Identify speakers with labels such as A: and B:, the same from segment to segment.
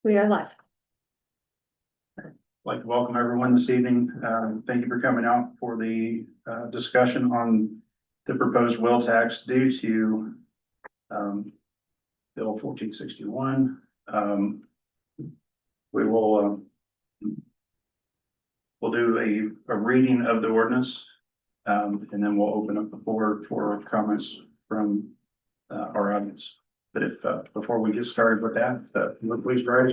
A: We are live.
B: I'd like to welcome everyone this evening. Thank you for coming out for the discussion on the proposed will tax due to Bill 1461. We will we'll do a reading of the ordinance, and then we'll open up the floor for comments from our audience. But if before we get started with that, please rise.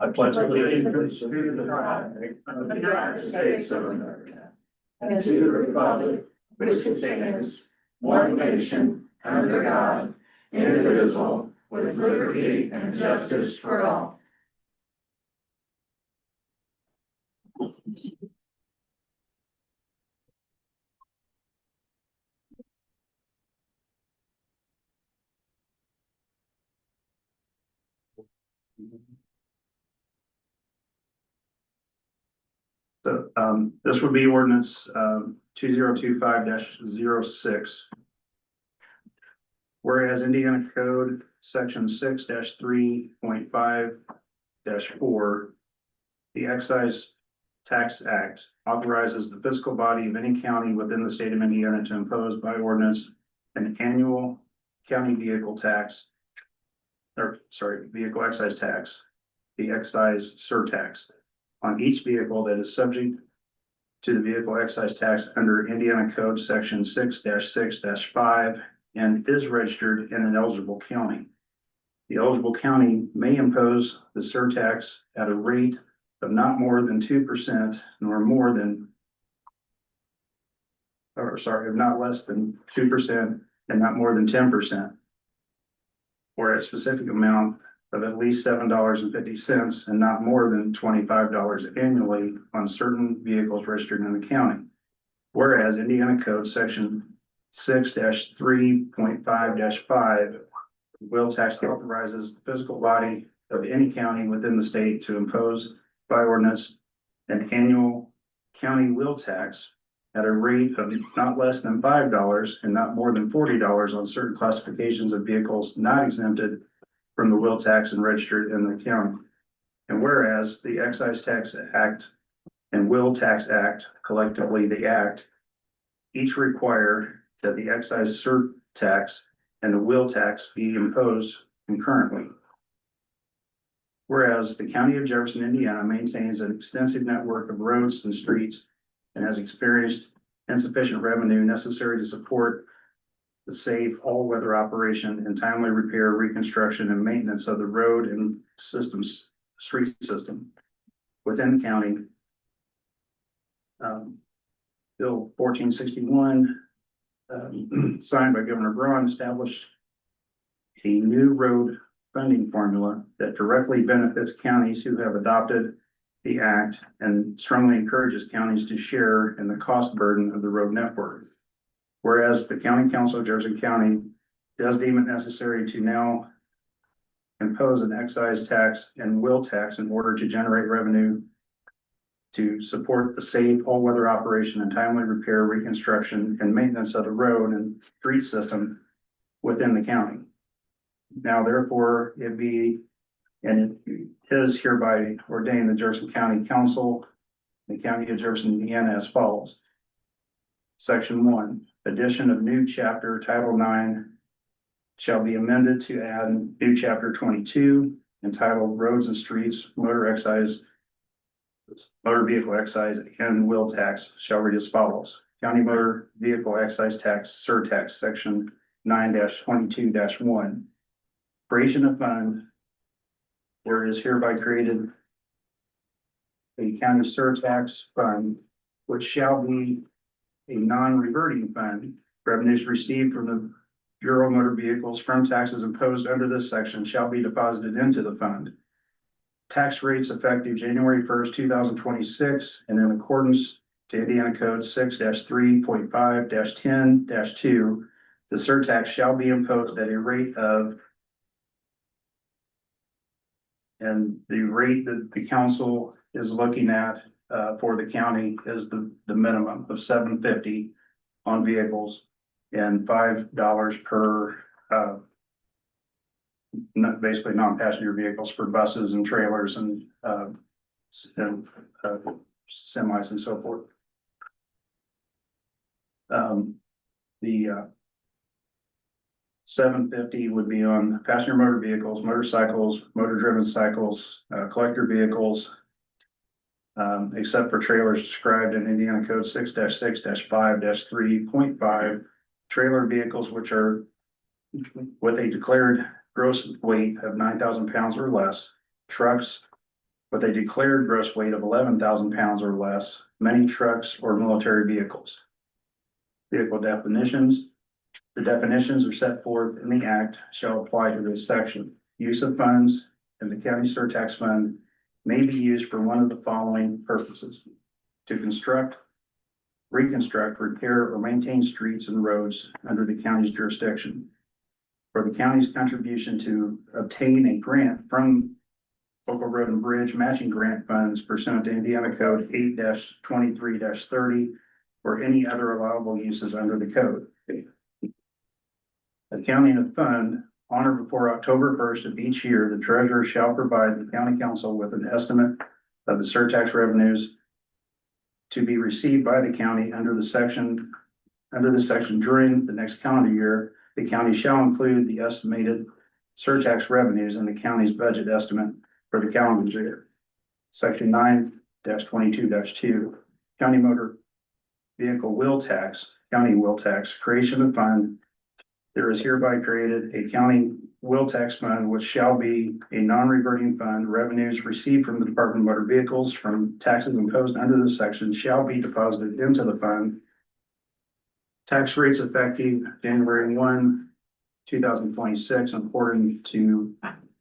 B: I pledge allegiance to the flag of the United States of America and to the republic which stands one nation under God, indivisible, with liberty and justice for all. So this would be ordinance 2025-06. Whereas Indiana Code Section 6-3.5-4, the Excise Tax Act authorizes the fiscal body of any county within the state of Indiana to impose by ordinance an annual county vehicle tax, vehicle excise tax, the excise surtax on each vehicle that is subject to the vehicle excise tax under Indiana Code Section 6-6-5 and is registered in an eligible county. The eligible county may impose the surtax at a rate of not more than 2% nor more than, of not less than 2% and not more than 10%, or a specific amount of at least $7.50 and not more than $25 annually on certain vehicles registered in the county. Whereas Indiana Code Section 6-3.5-5 will tax authorizes the fiscal body of any county within the state to impose by ordinance an annual county will tax at a rate of not less than $5 and not more than $40 on certain classifications of vehicles not exempted from the will tax and registered in the county. And whereas the Excise Tax Act and Will Tax Act, collectively the Act, each require that the excise surtax and the will tax be imposed concurrently. Whereas the County of Jefferson, Indiana maintains an extensive network of roads and streets and has experienced insufficient revenue necessary to support the safe all-weather operation and timely repair, reconstruction, and maintenance of the road and street system within the county. Bill 1461, signed by Governor Braun, established a new road funding formula that directly benefits counties who have adopted the act and strongly encourages counties to share in the cost burden of the road network. Whereas the County Council of Jefferson County does deem it necessary to now impose an excise tax and will tax in order to generate revenue to support the safe all-weather operation and timely repair, reconstruction, and maintenance of the road and street system within the county. Now, therefore, it is hereby ordained the Jefferson County Council, the County of Jefferson, Indiana, as follows. Section 1, addition of new chapter Title 9 shall be amended to add new chapter 22 entitled Roads and Streets, Motor Vehicle Excise and Will Tax shall read as follows. County Motor Vehicle Excise Tax Surtax Section 9-22-1. Creation of fund, where it is hereby created a county surtax fund, which shall be a non-reverting fund. Revenues received from the Bureau of Motor Vehicles from taxes imposed under this section shall be deposited into the fund. Tax rates effective January 1st, 2026, and in accordance to Indiana Code 6-3.5-10-2, the surtax shall be imposed at a rate of, and the rate that the council is looking at for the county is the minimum of $7.50 on vehicles and $5 per basically non-passenger vehicles for buses and trailers and, and, semis and so forth. The 750 would be on passenger motor vehicles, motorcycles, motor-driven cycles, collector vehicles, except for trailers described in Indiana Code 6-6-5-3.5, trailer vehicles which are with a declared gross weight of 9,000 pounds or less, trucks with a declared gross weight of 11,000 pounds or less, many trucks or military vehicles. Vehicle definitions. The definitions are set forth in the Act shall apply to this section. Use of funds in the county surtax fund may be used for one of the following purposes: to construct, reconstruct, repair, or maintain streets and roads under the county's jurisdiction. For the county's contribution to obtain a grant from local road and bridge matching grant funds pursuant to Indiana Code 8-23-30 or any other allowable uses under the code. Accounting of fund on or before October 1st of each year, the treasurer shall provide the county council with an estimate of the surtax revenues to be received by the county under the section during the next calendar year. The county shall include the estimated surtax revenues in the county's budget estimate for the calendar year. Section 9-22-2, county motor vehicle wheel tax, county wheel tax, creation of fund. There is hereby created a county wheel tax fund, which shall be a non-reverting fund. Revenues received from the Department of Motor Vehicles from taxes imposed under this section shall be deposited into the fund. Tax rates effective January 1, 2026, according to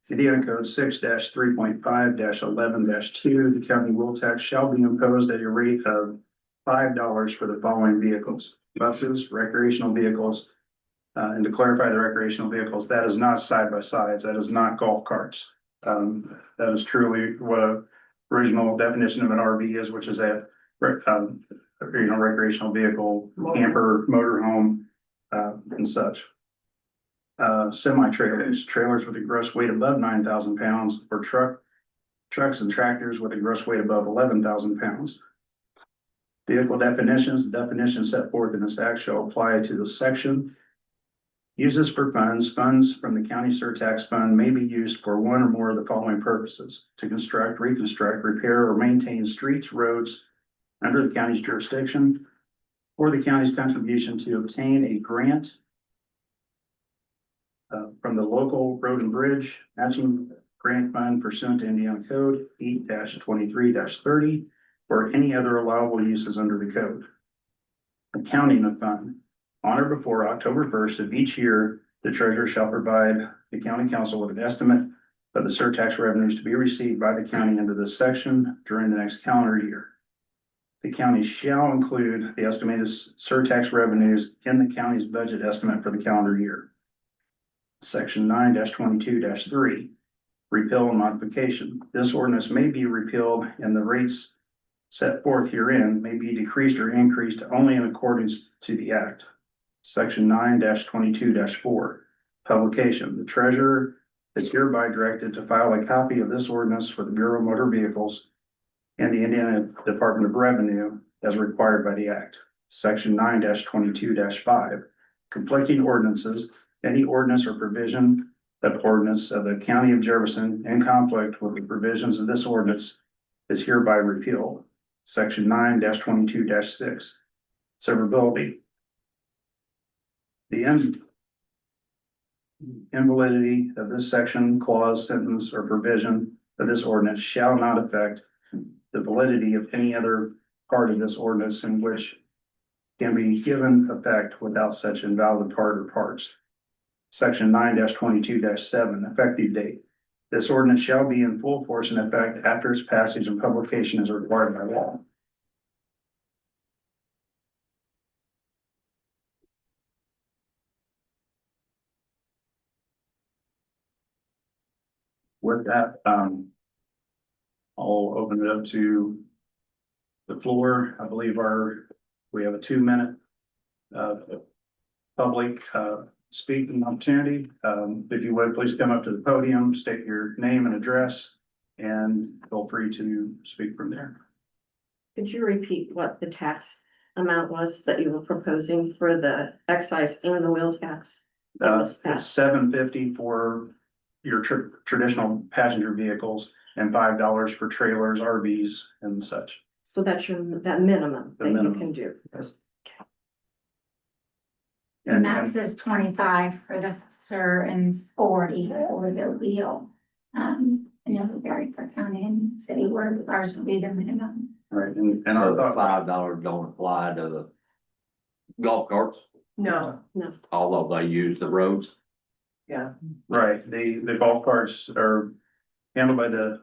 B: Indiana Code 6-3.5-11-2. The county wheel tax shall be imposed at a rate of $5 for the following vehicles: buses, recreational vehicles, and to clarify the recreational vehicles, that is not side-by-sides, that is not golf carts. That is truly what a original definition of an RV is, which is a recreational vehicle, camper, motorhome, and such. Semi-trailers, trailers with a gross weight above 9,000 pounds, or trucks and tractors with a gross weight above 11,000 pounds. Vehicle definitions. The definitions set forth in this act shall apply to the section. Uses for funds. Funds from the county surtax fund may be used for one or more of the following purposes: to construct, reconstruct, repair, or maintain streets, roads under the county's jurisdiction, or the county's contribution to obtain a grant from the local road and bridge matching grant fund pursuant to Indiana Code 8-23-30 or any other allowable uses under the code. Accounting of fund. On or before October 1st of each year, the treasurer shall provide the county council with an estimate of the surtax revenues to be received by the county under this section during the next calendar year. The county shall include the estimated surtax revenues in the county's budget estimate for the calendar year. Section 9-22-3, repeal and modification. This ordinance may be repealed and the rates set forth herein may be decreased or increased only in accordance to the act. Section 9-22-4, publication. The treasurer is hereby directed to file a copy of this ordinance with the Bureau of Motor Vehicles and the Indiana Department of Revenue as required by the act. Section 9-22-5, conflicting ordinances. Any ordinance or provision of ordinance of the county of Jefferson in conflict with the provisions of this ordinance is hereby repealed. Section 9-22-6, severability. The invalidity of this section, clause, sentence, or provision of this ordinance shall not affect the validity of any other part of this ordinance in which can be given effect without such invalid part or parts. Section 9-22-7, effective date. This ordinance shall be in full force and effect after its passage and publication as required by law. With that, I'll open it up to the floor. I believe we have a 2-minute public speak an opportunity. If you would, please come up to the podium, state your name and address, and feel free to speak from there.
A: Could you repeat what the tax amount was that you were proposing for the excise and the wheel tax? What was that?
B: It's $7.50 for your traditional passenger vehicles and $5 for trailers, RVs and such.
A: So that's that minimum
B: The
A: that you
B: minimum.
A: can do.
B: Yes.
C: The max is 25 for the SIR and 40 for the wheel. And it'll vary per county and city where ours would be the minimum.
B: Right, and
D: So
B: our
D: the
B: thought,
D: $5 don't apply to the golf carts,
A: No.
D: although they use the roads.
B: right, the golf carts are handled by the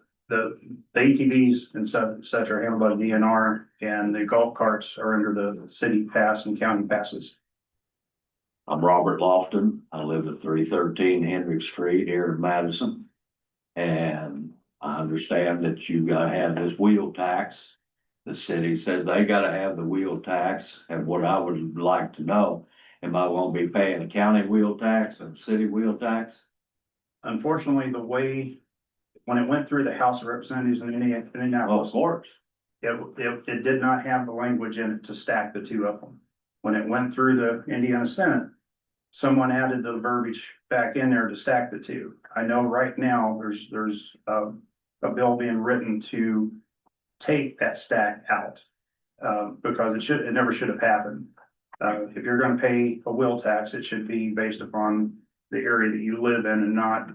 B: ATVs and such are handled by the DNR, and the golf carts are under the city pass and county passes.
D: I'm Robert Lofton. I live at 313 Hendrick Street here in Madison. And I understand that you gotta have this wheel tax. The city says they gotta have the wheel tax, and what I would like to know, am I gonna be paying a county wheel tax and city wheel tax?
B: Unfortunately, the way, when it went through the House of Representatives in
D: Well,
B: Indianapolis,
D: of course.
B: it did not have the language in it to stack the two of them. When it went through the Indiana Senate, someone added the verbiage back in there to stack the two. I know right now, there's a bill being written to take that stack out. Because it never should have happened. If you're gonna pay a wheel tax, it should be based upon the area that you live in and not,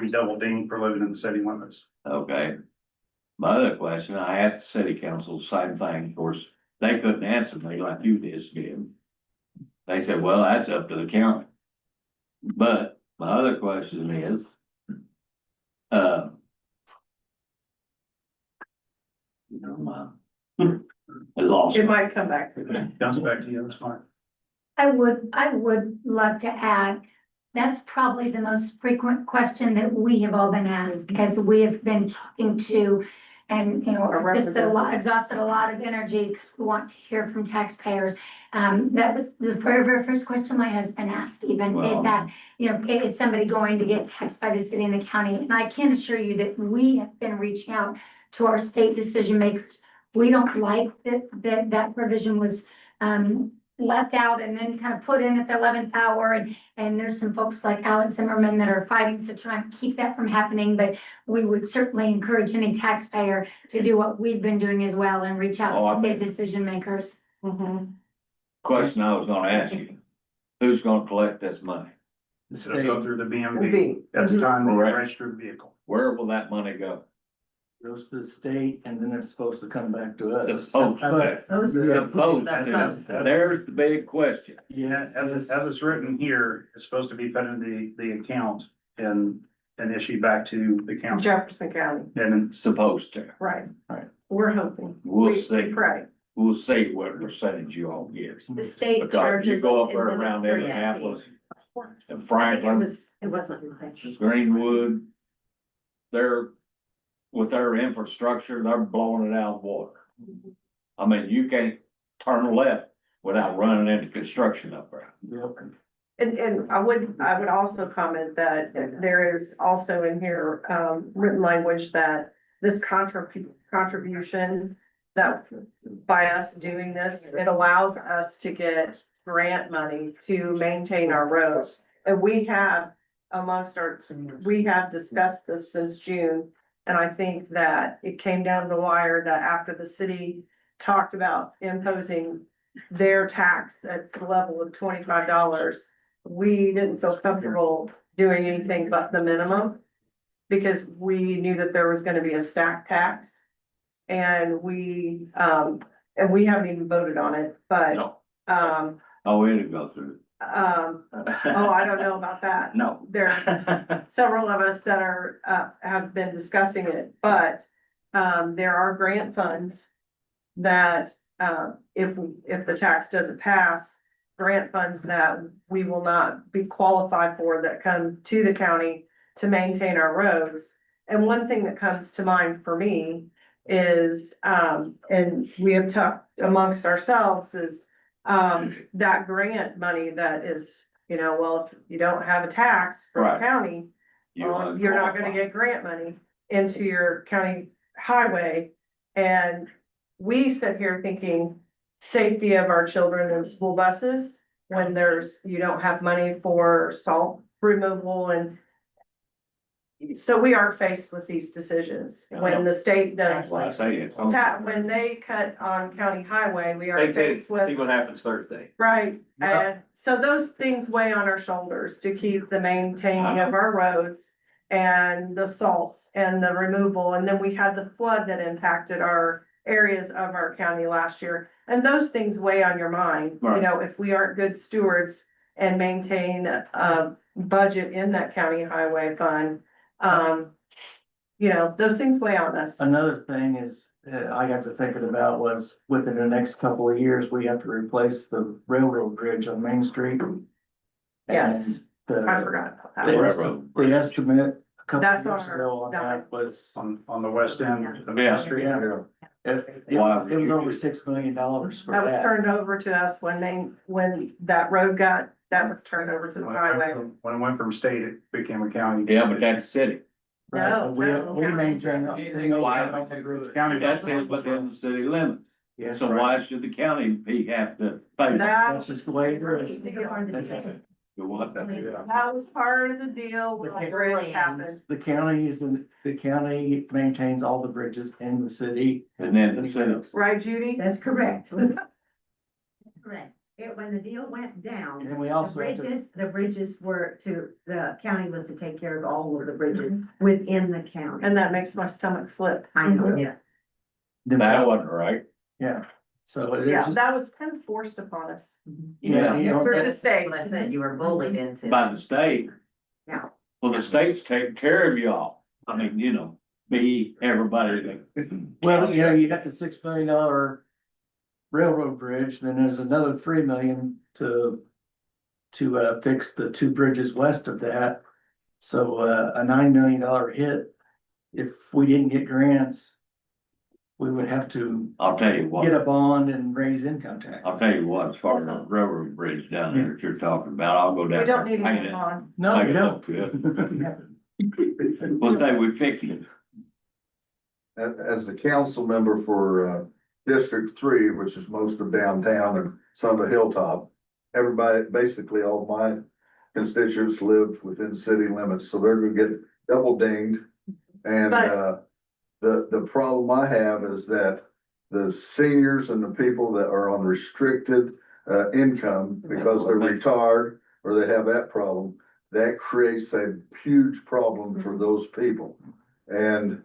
B: be double dinged for living in the city limits.
D: Okay. My other question, I asked the city council, the same thing, of course, they couldn't answer me like you just did. They said, well, that's up to the county. But my other question is, never mind. I lost.
A: It might come back.
B: Comes back to you, that's fine.
C: I would love to add, that's probably the most frequent question that we have all been asked, as we have been talking to. And, just exhausted a lot of energy because we want to hear from taxpayers. That was the very first question my husband asked even,
D: Wow.
C: is that, is somebody going to get taxed by the city and the county? And I can assure you that we have been reaching out to our state decision makers. We don't like that provision was, left out and then kind of put in at the 11th hour. And there's some folks like Alex Zimmerman that are fighting to try and keep that from happening. But we would certainly encourage any taxpayer to do what we've been doing as well and reach
D: Oh, I
C: out to
D: bet.
C: the decision makers.
D: Question I was gonna ask you, who's gonna collect this money?
B: It'll go through the BMV at the time they
D: Correct.
B: register the vehicle.
D: Where will that money go?
E: Goes to the state and then it's supposed to come back to us.
D: Supposed to.
E: But-
D: Supposed to. There's the big question.
B: Yeah, as it's written here, it's supposed to be put in the account and issued back to the county.
A: Jefferson County,
B: And then
D: Supposed to.
A: right.
E: Right.
A: We're hoping.
D: We'll
A: We
D: see.
A: pray.
D: We'll see what percentage you all give.
A: The state
D: Because you
A: charges.
D: go up there
A: and then
D: around
A: it's free
D: Indianapolis and
A: I think
D: Franklin,
A: it wasn't much.
D: Greenwood. They're, with their infrastructure, they're blowing it out of the water. I mean, you can't turn left without running into construction up there.
E: Yep.
A: And I would also comment that there is also in here, written language that this contribution that by us doing this, it allows us to get grant money to maintain our roads. And we have we have discussed this since June. And I think that it came down the wire that after the city talked about imposing their tax at the level of $25, we didn't feel comfortable doing anything but the minimum. Because we knew that there was gonna be a stack tax. And we haven't even voted on it, but,
D: No,
A: um,
D: oh, it'll go through.
A: oh, I don't know about that.
D: No.
A: There's several of us that are, have been discussing it, but, there are grant funds that, if the tax doesn't pass, grant funds that we will not be qualified for that come to the county to maintain our roads. And one thing that comes to mind for me is, and we have talked amongst ourselves is, that grant money that is, well, if you don't have a tax from the
D: Right.
A: county, well, you're not gonna get grant money into your county highway. And we sit here thinking safety of our children in school buses, when you don't have money for salt removal and. So we are faced with these decisions when the state does,
D: That's why I say it.
A: when they cut on county highway, we are
D: They
A: faced with.
D: see what happens Thursday.
A: Right,
E: Yeah.
A: and so those things weigh on our shoulders to keep the maintaining of our roads and the salts and the removal, and then we had the flood that impacted our areas of our county last year. And those things weigh on your mind,
D: Right.
A: if we aren't good stewards and maintain a budget in that county highway fund. Those things weigh on us.
E: Another thing is, I got to thinking about was within the next couple of years, we have to replace the railroad bridge on Main Street.
A: Yes.
E: And
A: I forgot about
E: The
A: that.
D: Railroad
E: the estimate a couple
A: That's
E: of years
A: on our
E: ago on that was.
B: On the west end of the
D: Yeah.
B: street.
E: Yeah. It was over $6 million for
A: That was
E: that.
A: turned over to us when that road that was turned over to the highway.
B: When it went from state, it became a county.
D: Yeah, but that's city.
E: Right,
A: No,
E: but
A: no.
E: we maintain.
B: County.
D: That's it within the city limits.
E: Yes,
D: So
E: right.
D: why should the county have to pay?
E: That's just the way it is.
D: The what?
A: That was part of the deal when the bridge happened.
E: The county maintains all the bridges in the city.
D: And then the city.
A: Right, Judy?
F: That's correct. Correct. When the deal went down,
E: And then we
F: the
E: also have to,
F: bridges the county was to take care of all of the bridges within the county.
A: And that makes my stomach flip.
F: I know, yeah.
D: That wasn't right.
E: yeah, so it
A: Yeah,
E: is.
A: that was kind of forced upon us.
E: Yeah, you know,
A: Through the
E: that's-
A: state.
F: I said you were bullied into.
D: By the state.
F: Yeah.
D: Well, the state's taking care of y'all. I mean, everybody.
E: Well, you got the $6 million railroad bridge, then there's another $3 million to fix the two bridges west of that. So, a $9 million hit. If we didn't get grants, we would have to
D: I'll tell you what.
E: get a bond and raise income tax.
D: I'll tell you what, as far as the railroad bridge down there that you're talking about, I'll go down.
A: We don't
D: there
A: need
D: and
A: to
D: paint
A: move
D: it.
A: on.
E: No,
D: Make
E: we
D: it look
E: don't.
D: good. Well, they would fix it.
G: As the council member for District 3, which is most of downtown and some of Hilltop, everybody, basically all my constituents live within city limits, so they're gonna get double dinged. And
A: But-
G: the problem I have is that the seniors and the people that are on restricted income because they're retired or they have that problem, that creates a huge problem for those people. And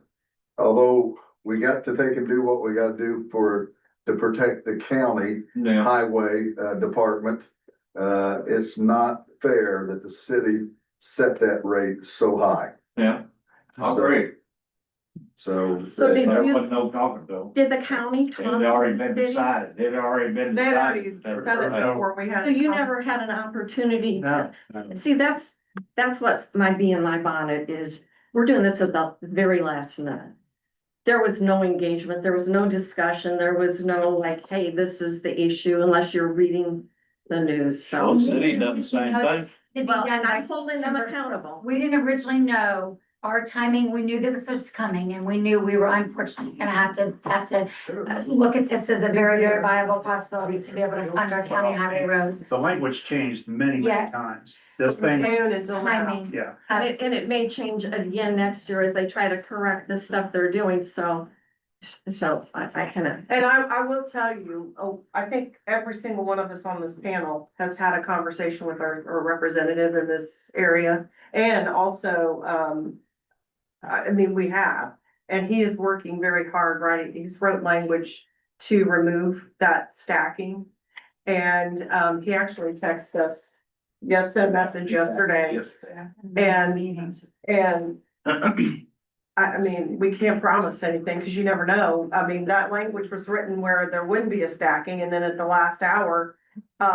G: although we got to take and do what we gotta do to protect the county
D: Yeah,
G: highway department, it's not fair that the city set that rate so high.
D: yeah, I agree.
G: So.
H: So did
D: There
H: you,
D: wasn't no talking though.
H: did the county
D: It
H: talk
D: had
H: to
D: already
H: the
D: been
H: city?
D: decided. It had already been
A: They had already
D: decided.
A: said it before we had.
H: So you never had an opportunity
E: No.
H: to, see, that's what my bee in my bonnet is, we're doing this at the very last minute. There was no engagement, there was no discussion, there was no like, hey, this is the issue, unless you're reading the news,
D: Well,
H: so.
D: the city done the same thing.
C: To be
H: Well,
C: done
H: and
C: by
H: I'm holding them
C: September.
H: accountable.
C: We didn't originally know our timing. We knew that this was coming and we knew we were unfortunately gonna have to look at this as a very, very viable possibility to be able to fund our county highway roads.
B: The language changed many
C: Yes.
B: times. This thing,
A: June until now.
C: Timing.
B: yeah.
H: And it may change again next year as they try to correct the stuff they're doing, so I kind of.
A: And I will tell you, I think every single one of us on this panel has had a conversation with our representative in this area. And also, we have, and he is working very hard, right? He's wrote language to remove that stacking. And, he actually texted us, sent a message yesterday. And,
C: Meetings.
A: and we can't promise anything because you never know. That language was written where there wouldn't be a stacking, and then at the last hour,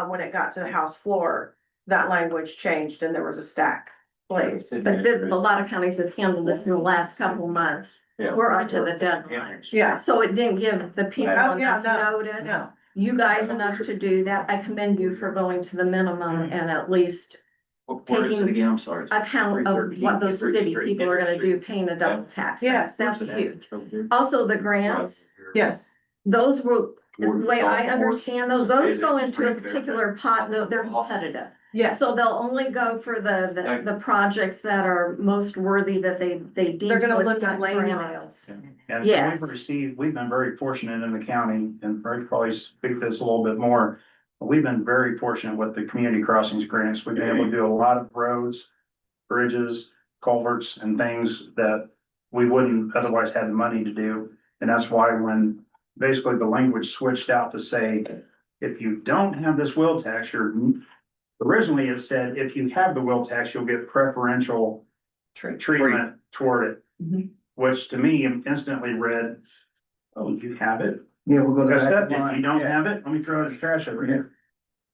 A: when it got to the House floor, that language changed and there was a stack placed.
H: But a lot of counties have handled this in the last couple of months.
D: Yeah.
H: We're up to the deadline.
A: Yeah,
H: So it didn't give the people
A: Oh, yeah,
H: enough
A: no,
H: notice.
A: no.
H: you guys enough to do that. I commend you for going to the minimum and at least
D: Where is it
H: taking
D: again? I'm sorry.
H: account of what those city people are gonna do, paying a double tax.
A: Yes.
H: That's huge. Also, the grants,
A: Yes.
H: those will, the way I understand those go into a particular pot, they're competitive.
A: Yes.
H: So they'll only go for the projects that are most worthy that they deem.
A: They're gonna
H: so it's
A: look
H: not
A: at lane
H: granted.
A: miles.
B: And
H: Yes.
B: we've been very fortunate in the county, and Rick probably speak this a little bit more. We've been very fortunate with the community crossings grants. We've been able to do a lot of roads, bridges, culverts, and things that we wouldn't otherwise have the money to do. And that's why when basically the language switched out to say, if you don't have this wheel tax, originally it said, if you have the wheel tax, you'll get preferential treatment toward it.
A: Mhm.
B: Which to me instantly read, oh, you have it?
E: Yeah, we're gonna.
B: Accept it. You don't have it? Let me throw it in the trash over here.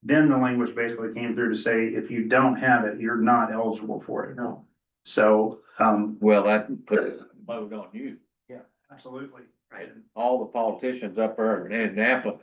B: Then the language basically came through to say, if you don't have it, you're not eligible for it.
E: No.
B: So,
D: Well, that put a load on you.
B: absolutely.
D: Right. All the politicians up there in Indianapolis,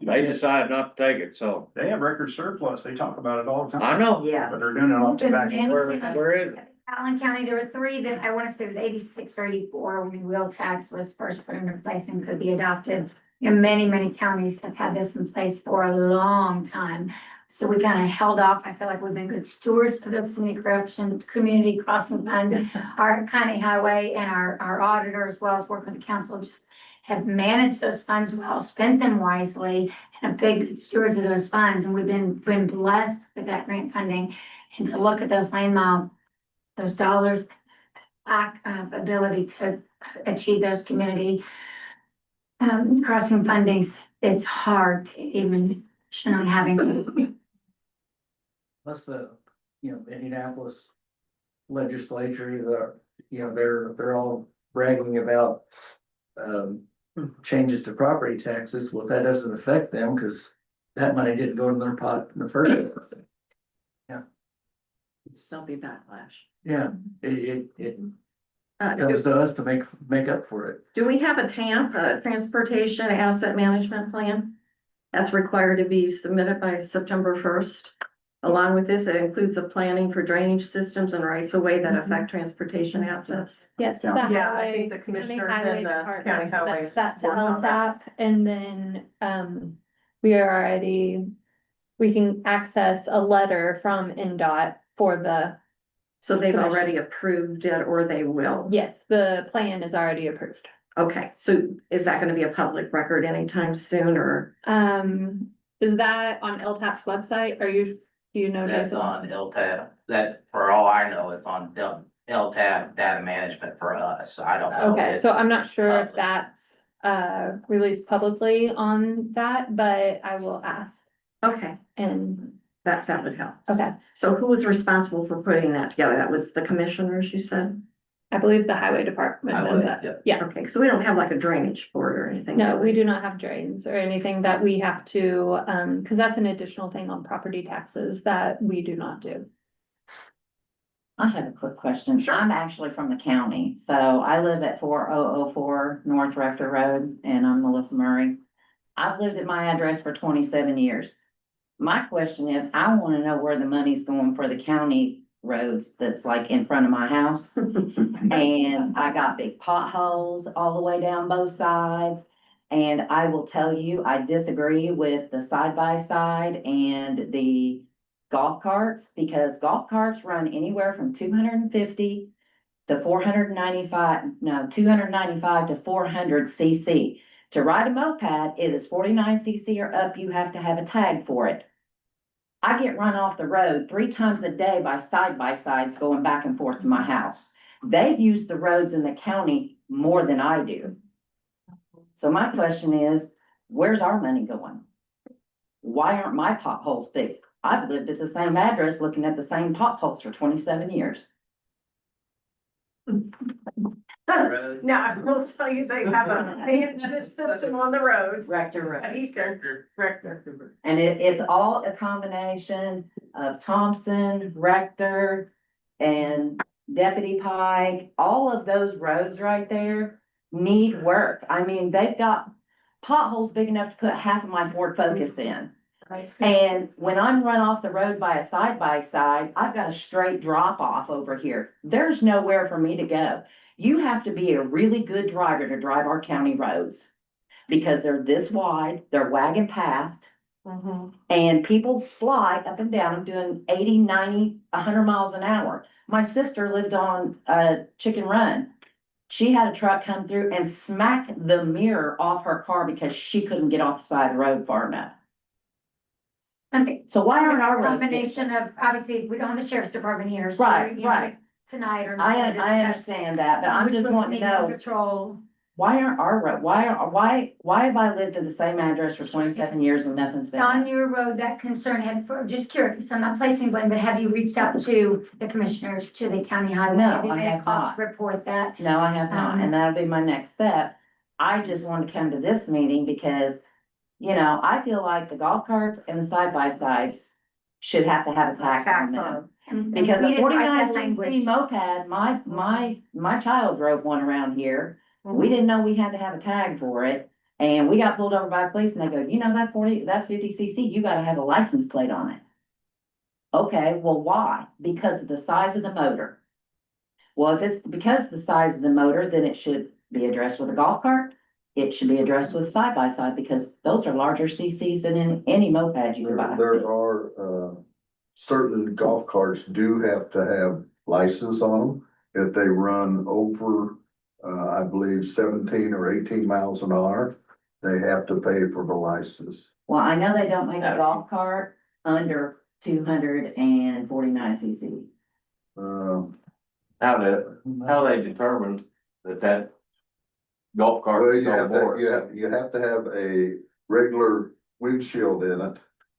D: they decided not to take it, so.
B: They have record surplus. They talk about it all the time.
D: I know.
H: Yeah.
B: But they're doing it off the back.
D: Where is it?
C: Allen County, there were three that I wanna say it was 86 or 84 when wheel tax was first put into place and could be adopted. You know, many counties have had this in place for a long time. So we kind of held off. I feel like we've been good stewards of the community crossing funds. Our county highway and our auditor, as well as working with the council, just have managed those funds well, spent them wisely, and have been good stewards of those funds. And we've been blessed with that grant funding. And to look at those lane mile, those dollars, lack of ability to achieve those community crossing fundings, it's hard to even, not having.
E: Plus the, Indianapolis legislature, they're all bragging about, changes to property taxes. Well, that doesn't affect them because that money didn't go in their pot in the first place.
H: There'll be backlash.
E: Yeah, it
H: Uh,
E: comes to us to make up for it.
H: do we have a TAMP, a Transportation Asset Management Plan? That's required to be submitted by September 1st. Along with this, it includes a planning for drainage systems and rights of way that affect transportation assets.
I: Yes.
B: Yeah.
I: the
A: Yeah, I
I: highway-
A: think the
I: county
A: commissioners
I: highway
A: and the
I: department
A: county highways
I: submits that to
A: work on that.
I: LTAP, and then, we can access a letter from NDOT for the,
H: So they've
I: Submission.
H: already approved it or they will.
I: yes, the plan is already approved.
H: Okay, so is that gonna be a public record anytime soon or?
I: Is that on LTAP's website? Do you know?
J: That's
I: Jason?
J: on LTAP, that, for all I know, it's on LTAP data management for us, I don't know.
I: Okay,
J: if
I: so
J: it's
I: I'm not sure if
J: public.
I: that's released publicly on that, but I will ask
H: Okay,
I: and,
H: that would help.
I: okay.
H: So who was responsible for putting that together? That was the commissioners, you said?
I: I believe the highway department
J: I
I: does
J: would,
I: that.
J: yeah.
H: Okay, so we don't have like a drainage board or anything?
I: No, we do not have drains or anything that we have to, cause that's an additional thing on property taxes that we do not do.
K: I have a quick question. I'm actually from the county, so I live at 4004 North Rector Road, and I'm Melissa Murray. I've lived at my address for 27 years. My question is, I wanna know where the money's going for the county roads that's like in front of my house. And I got big potholes all the way down both sides. And I will tell you, I disagree with the side by side and the golf carts, because golf carts run anywhere from 250 to 295 to 400 cc. To ride a moped, it is 49 cc or up. You have to have a tag for it. I get run off the road 3 times a day by sides going back and forth to my house. They use the roads in the county more than I do. So my question is, where's our money going? Why aren't my potholes fixed? I've lived at the same address looking at the same potholes for 27 years.
A: Now, I will tell you, they have a management system on the roads.
K: Rector Road.
A: Rector.
K: And it's all a combination of Thompson, Rector, and Deputy Pike. All of those roads right there need work. I mean, they've got potholes big enough to put half of my Ford Focus in.
A: Right.
K: And when I'm run off the road by a side-by-side, I've got a straight drop off over here. There's nowhere for me to go. You have to be a really good driver to drive our county roads. Because they're this wide, they're wagon pathed,
A: Mhm.
K: and people fly up and down them doing 80, 90, 100 miles an hour. My sister lived on Chicken Run. She had a truck come through and smack the mirror off her car because she couldn't get off the side of the road far enough.
C: Okay.
K: So why aren't our roads?
C: Combination of, obviously, we don't have the sheriff's department here, so.
K: Right,
C: you know,
K: right.
C: Tonight or.
K: I
C: not discuss
K: understand that, but I'm
C: which
K: just
C: one
K: wanting to
C: need more
K: know,
C: Patrol.
K: why aren't our road, why have I lived at the same address for 27 years and nothing's been
C: On
K: done?
C: your road, that concern had, for, just curious, I'm not placing blame, but have you reached out to the commissioners, to the county highway?
K: No,
C: Have you
K: I
C: made a
K: have
C: call
K: not.
C: to report that?
K: No, I have not, and that'll be my next step. I just want to come to this meeting because, you know, I feel like the golf carts and the side-by-sides should have to have a tax on
A: Tax
K: them.
A: on.
C: And
K: Because
C: we
K: a
C: didn't write
K: 49
C: that
K: cc
C: language.
K: moped, my child drove one around here.
A: Mm-hmm.
K: We didn't know we had to have a tag for it. And we got pulled over by police and they go, you know, that's 50 cc, you gotta have a license plate on it. Okay, well, why? Because of the size of the motor. Well, if it's because of the size of the motor, then it should be addressed with a golf cart. It should be addressed with side by side because those are larger CCs than in any moped you can buy.
G: There are, certain golf carts do have to have license on them. If they run over, I believe 17 or 18 miles an hour, they have to pay for the license.
K: Well, I know they don't make a golf cart under 249 cc.
D: How they determine that golf cart
G: Well,
D: is on board?
G: you have to have a regular windshield in it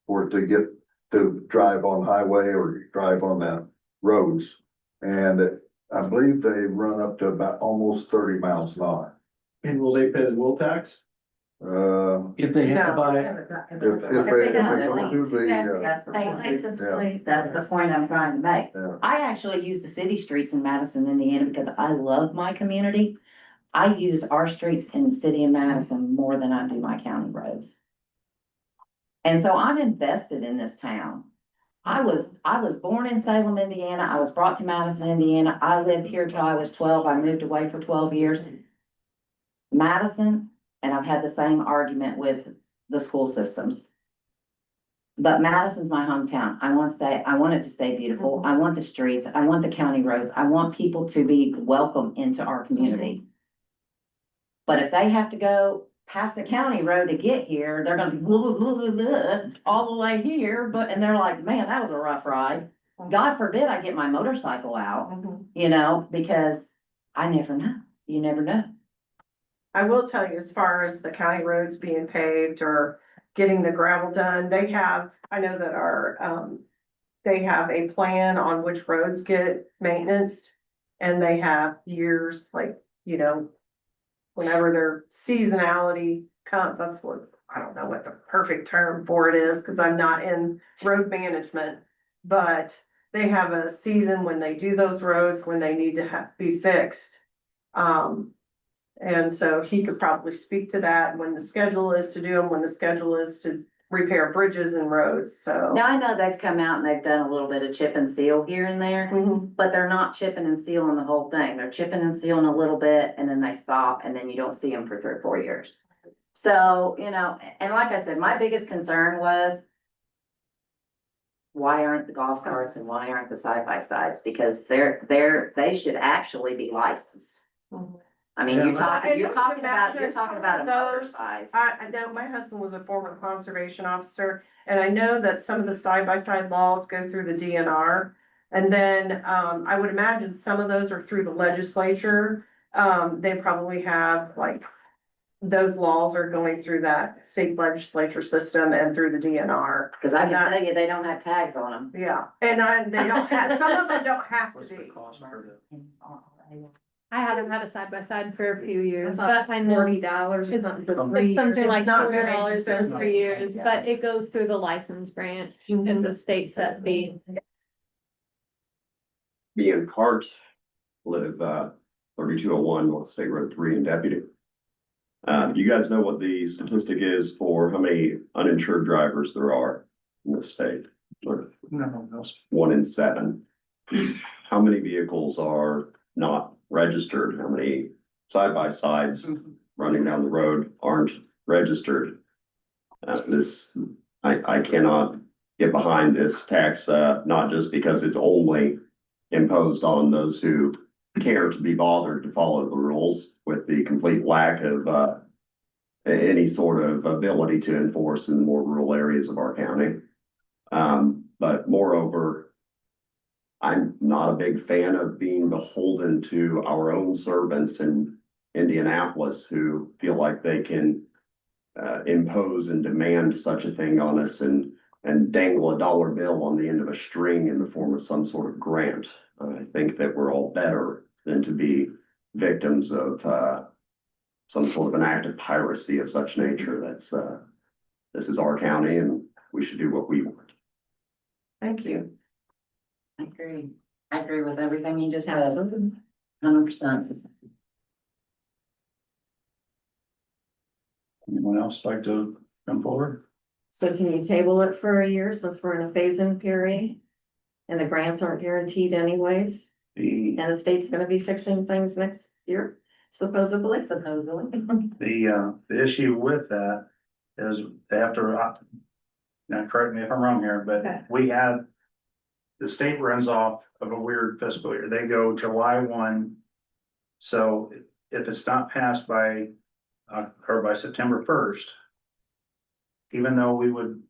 G: for it to get to drive on highway or drive on the roads. And I believe they run up to about almost 30 miles an hour.
E: And will they pay the wheel tax? If they have to
A: No.
E: buy it?
G: If they go through the,
C: License
G: yeah.
C: plate.
K: That's the point I'm trying to make.
G: Yeah.
K: I actually use the city streets in Madison, Indiana, because I love my community. I use our streets in the city of Madison more than I do my county roads. And so I'm invested in this town. I was born in Salem, Indiana. I was brought to Madison, Indiana. I lived here till I was 12. I moved away for 12 years. Madison, and I've had the same argument with the school systems. But Madison's my hometown. I want it to stay beautiful. I want the streets. I want the county roads. I want people to be welcome into our community. But if they have to go past the county road to get here, they're gonna be blah, blah, blah, blah, all the way here, and they're like, man, that was a rough ride. God forbid I get my motorcycle out, you know, because I never know. You never know.
A: I will tell you, as far as the county roads being paved or getting the gravel done, they have, I know that they have a plan on which roads get maintenance. And they have years, like, you know, whenever their seasonality comes, that's what, I don't know what the perfect term for it is, cause I'm not in road management. But they have a season when they do those roads, when they need to be fixed. And so he could probably speak to that when the schedule is to do them, when the schedule is to repair bridges and roads, so.
K: Now, I know they've come out and they've done a little bit of chip and seal here and there,
A: Mhm.
K: but they're not chipping and sealing the whole thing. They're chipping and sealing a little bit and then they stop and then you don't see them for 3 or 4 years. So, you know, and like I said, my biggest concern was why aren't the golf carts and why aren't the side by sides? Because they should actually be licensed.
A: Mhm.
K: I mean,
E: Yeah,
K: you're
E: but-
K: talking,
A: And
K: you're
A: you
K: talking
A: can
K: about,
A: imagine
K: you're talking about a motor
A: those-
K: size.
A: I know my husband was a former conservation officer, and I know that some of the side-by-side laws go through the DNR. And then, I would imagine some of those are through the legislature. They probably have, like, those laws are going through that state legislature system and through the DNR.
K: Cause I can tell you, they don't have tags on them.
A: Yeah, and they don't have, some of them don't have to
B: What's the
A: be.
B: cost for the?
I: I haven't had a side by side for a few
F: I
I: years,
F: thought
I: but I know
F: $40 or something for 3
I: it's
F: years.
I: something like
A: not
I: $40
A: very
I: for
A: expensive.
I: 3 years, but it goes through the license branch. It's a state set fee.
L: Me and Cart live 3201 North State Road 3 in Deputy. You guys know what the statistic is for how many uninsured drivers there are in the state? Sort of
B: No, no.
L: 1 in 7. How many vehicles are not registered? How many side by sides running down the road aren't registered? I cannot get behind this tax, not just because it's only imposed on those who care to be bothered to follow the rules, with the complete lack of any sort of ability to enforce in the more rural areas of our county. But moreover, I'm not a big fan of being beholden to our own servants in Indianapolis who feel like they can impose and demand such a thing on us and dangle a dollar bill on the end of a string in the form of some sort of grant. I think that we're all better than to be victims of some sort of an act of piracy of such nature. This is our county and we should do what we want.
A: Thank you.
K: I agree. I agree with everything you just said,
H: Absolutely.
K: 100%.
B: Anyone else like to come forward?
H: So can you table it for a year since we're in a phase-in period? And the grants aren't guaranteed anyways,
B: The,
H: and the state's gonna be fixing things next year, supposedly.
B: the issue with that is they have to, now correct me if I'm wrong here,
H: Okay.
B: but we had, the state runs off of a weird fiscal year. They go July 1. So if it's not passed by, or by September 1st, even though we would,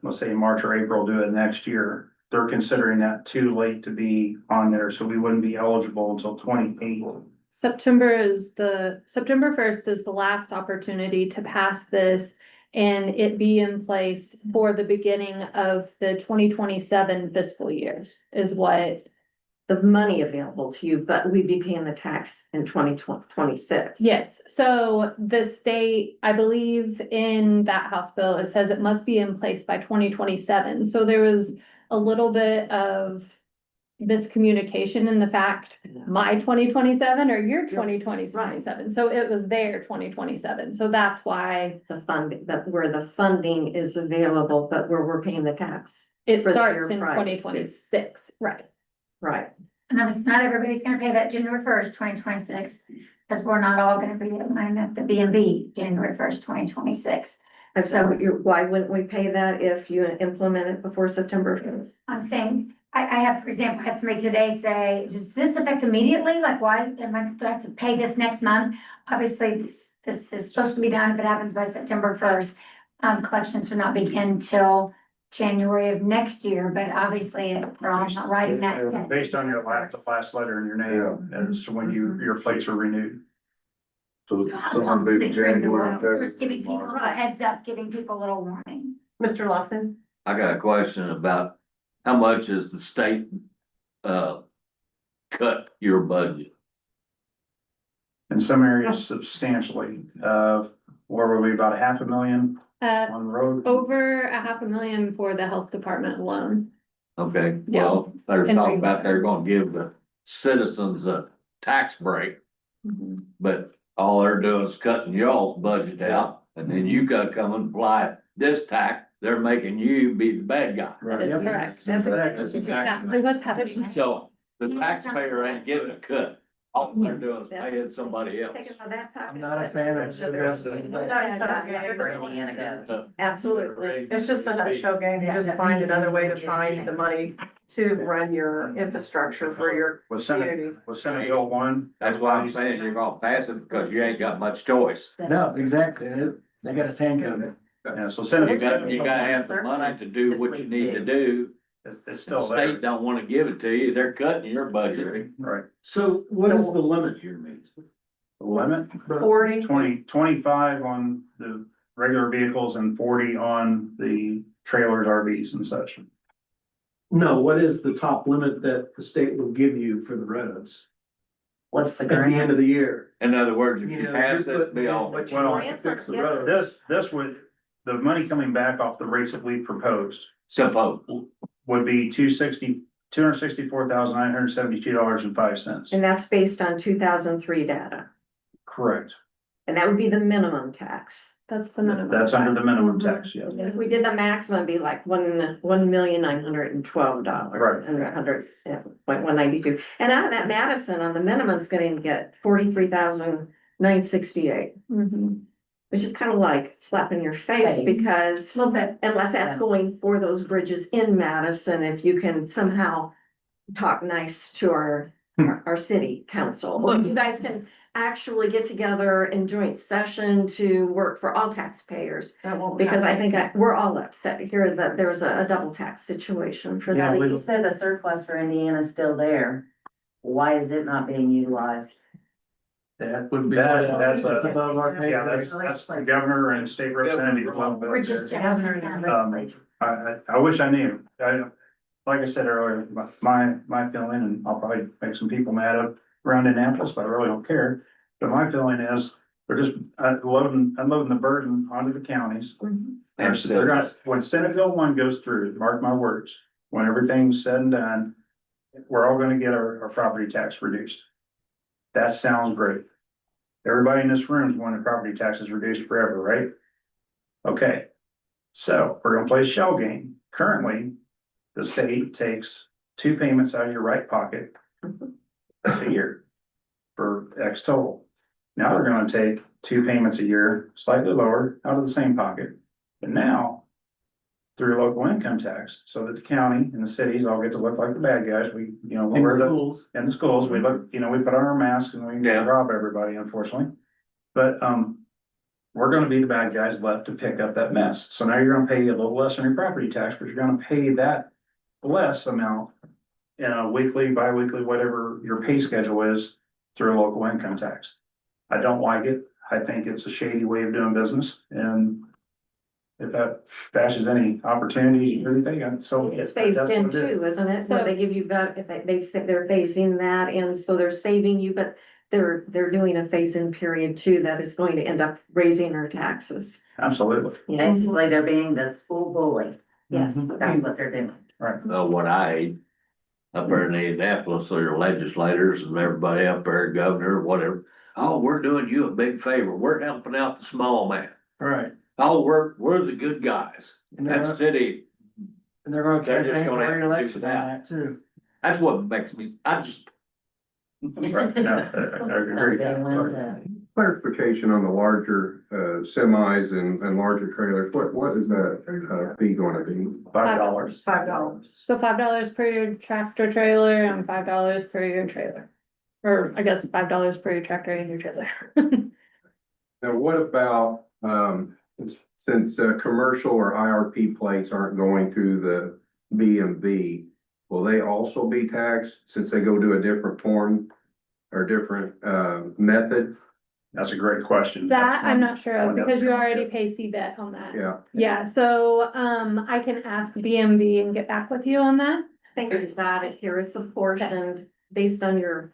B: let's say March or April, do it next year, they're considering that too late to be on there, so we wouldn't be eligible until 28.
I: September 1st is the last opportunity to pass this and it be in place for the beginning of the 2027 fiscal year is what.
H: The money available to you, but we'd be paying the tax in 2026.
I: Yes, so the state, I believe in that House bill, it says it must be in place by 2027. So there was a little bit of miscommunication in the fact, my 2027 or your 2027. So it was their 2027. So that's why
H: The funding, where the funding is available, but where we're paying the tax.
I: it
H: For the
I: starts
H: year
I: in
H: prior.
I: 2026, right?
H: Right.
C: And obviously, not everybody's gonna pay that January 1st, 2026, because we're not all gonna be at the B and B January 1st, 2026.
H: And so why wouldn't we pay that if you implement it before September 1st?
C: I'm saying, I have, for example, had somebody today say, does this affect immediately? Like, why do I have to pay this next month? Obviously, this is supposed to be done if it happens by September 1st. Collections will not begin till January of next year, but obviously, we're all not writing that.
B: Based on your last letter in your name, as to when your plates are renewed.
G: So
C: So how
G: someone
C: long
G: be
C: they bring the
G: January,
C: laws? First, giving
G: February,
C: people a
G: March.
C: heads up, giving people a little warning.
A: Mr. Lofton?
D: I got a question about how much is the state, cut your budget?
B: In some areas substantially, where were we, about $500,000 on the road?
I: Over $500,000 for the health department alone.
D: Okay,
I: Yeah.
D: well, there's
I: And
D: talk
I: we-
D: about they're gonna give the citizens a tax break, but all they're doing is cutting y'all's budget out. And then you gotta come and apply this tax, they're making you be the bad guy.
I: That is
E: Yep.
I: correct.
D: That's
I: Exactly
D: exactly.
I: what's happening.
D: So the taxpayer ain't getting a cut, all they're doing is paying somebody else.
H: Taking out that pocket.
E: I'm not a fan of.
H: Absolutely.
A: It's just a nutshell game. You just find another way to find the money to run your infrastructure for your
B: Was
A: community.
B: Senate Bill 1?
D: That's why I'm saying you're gonna pass it because you ain't got much choice.
E: No, exactly. They got us handcuffed.
B: Yeah, so
D: You
B: Senate,
D: gotta have the money to do what you need to do.
B: it's
D: The
B: still there,
D: state don't wanna give it to you, they're cutting your budget.
B: right?
E: So what is the limit here, means?
B: The limit,
A: 40.
B: 25 on the regular vehicles and 40 on the trailers, RVs and such.
E: No, what is the top limit that the state will give you for the roads
K: What's the
E: at the end of the year?
D: In other words, if you
E: know,
D: pass
E: you're
D: this
E: putting in
D: bill,
E: what you
B: Well,
E: want to fix the road.
B: This would, the money coming back off the rates that we proposed
D: suppose,
B: would be $264,972.05.
H: And that's based on 2003 data.
B: Correct.
H: And that would be the minimum tax.
I: That's the minimum.
B: That's under the
I: tax.
B: minimum
I: Mhm.
B: tax, yes.
H: If we did the maximum, it'd be like $1,912.
B: Right.
H: And 100.192. And out of that, Madison on the minimum is gonna get 43,968,
I: Mhm.
H: which is kind of like slapping your face
K: Face.
H: because
C: A little bit.
H: unless that's
K: Yeah.
H: going for those bridges in Madison, if you can somehow talk nice to our city council, or you guys can actually get together in joint session to work for all taxpayers.
A: That won't
H: Because I
A: happen.
H: think we're all upset here that there's a double tax situation for
E: Yeah,
H: that.
K: So you said the surplus for Indiana is still there. Why is it not being utilized?
E: That would be.
B: That's
E: That's
B: a-
E: above our pay
B: Yeah,
E: grade.
B: that's the governor and state representative.
C: We're just Jefferson County.
B: I wish I knew. Like I said earlier, my feeling, and I'll probably make some people mad up around Annapolis, but I really don't care. But my feeling is they're just unloading the burden onto the counties. They're gonna, when Senate Bill 1 goes through, mark my words, when everything's said and done, we're all gonna get our property tax reduced. That sounds great. Everybody in this room is wanting property taxes reduced forever, right? Okay, so we're gonna play shell game. Currently, the state takes 2 payments out of your right pocket a year for X total. Now they're gonna take 2 payments a year, slightly lower, out of the same pocket. But now, through local income tax, so that the county and the cities all get to look like the bad guys, we,
E: In
B: we're the,
E: schools.
B: in the schools, we look, we put on our masks and we
D: Yeah.
B: rob everybody, unfortunately. But, we're gonna be the bad guys left to pick up that mess. So now you're gonna pay a little less on your property tax, but you're gonna pay that less amount in a weekly, bi-weekly, whatever your pay schedule is through local income tax. I don't like it. I think it's a shady way of doing business, and if that bashes any opportunity or anything, so.
H: It's phased
B: that's
H: in
B: what it is.
H: too, isn't it? So
I: So-
H: they give you that, if they're phasing that in, so they're saving you, but they're doing a phase-in period too, that is going to end up raising our taxes.
B: Absolutely,
H: Yes,
K: Basically, they're being the school bully.
H: yes.
K: That's what they're doing.
B: right.
D: What I hate, up there in Indianapolis, there are legislators and everybody up there, governor, whatever. Oh, we're doing you a big favor. We're helping out the small man.
E: Right.
D: Oh, we're the good guys.
E: And
D: That
E: they're,
D: city,
E: and they're gonna
D: they're just
E: campaign for
D: gonna have to do
E: re-election on
D: that.
E: that too.
D: that's what makes me,
B: Right, no, I agree.
M: Clarification on the larger semis and larger trailers, what is that fee gonna be?
B: $5.
A: $5.
I: So $5 per your tractor trailer and $5 per your trailer. Or I guess $5 per your tractor and your trailer.
M: Now, what about, since commercial or IRP plates aren't going through the BMV, will they also be taxed since they go to a different form or different method?
B: That's a great question.
I: That I'm not sure of
B: One
I: because you
B: that's-
I: already pay CBET on that.
M: Yeah.
I: Yeah, so I can ask BMV and get back with you on that.
H: I think we've got it here. It's apportioned based on your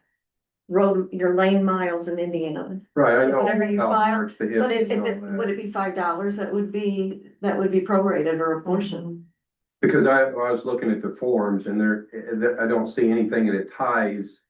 H: road, your lane miles in Indiana.
M: Right, I know.
H: Whatever you
M: how
H: file,
M: much the
H: But
M: hits
H: if
M: is
H: it,
M: on that.
H: would it be $5? That would be prorated or apportioned.
M: Because I was looking at the forms and I don't see anything that ties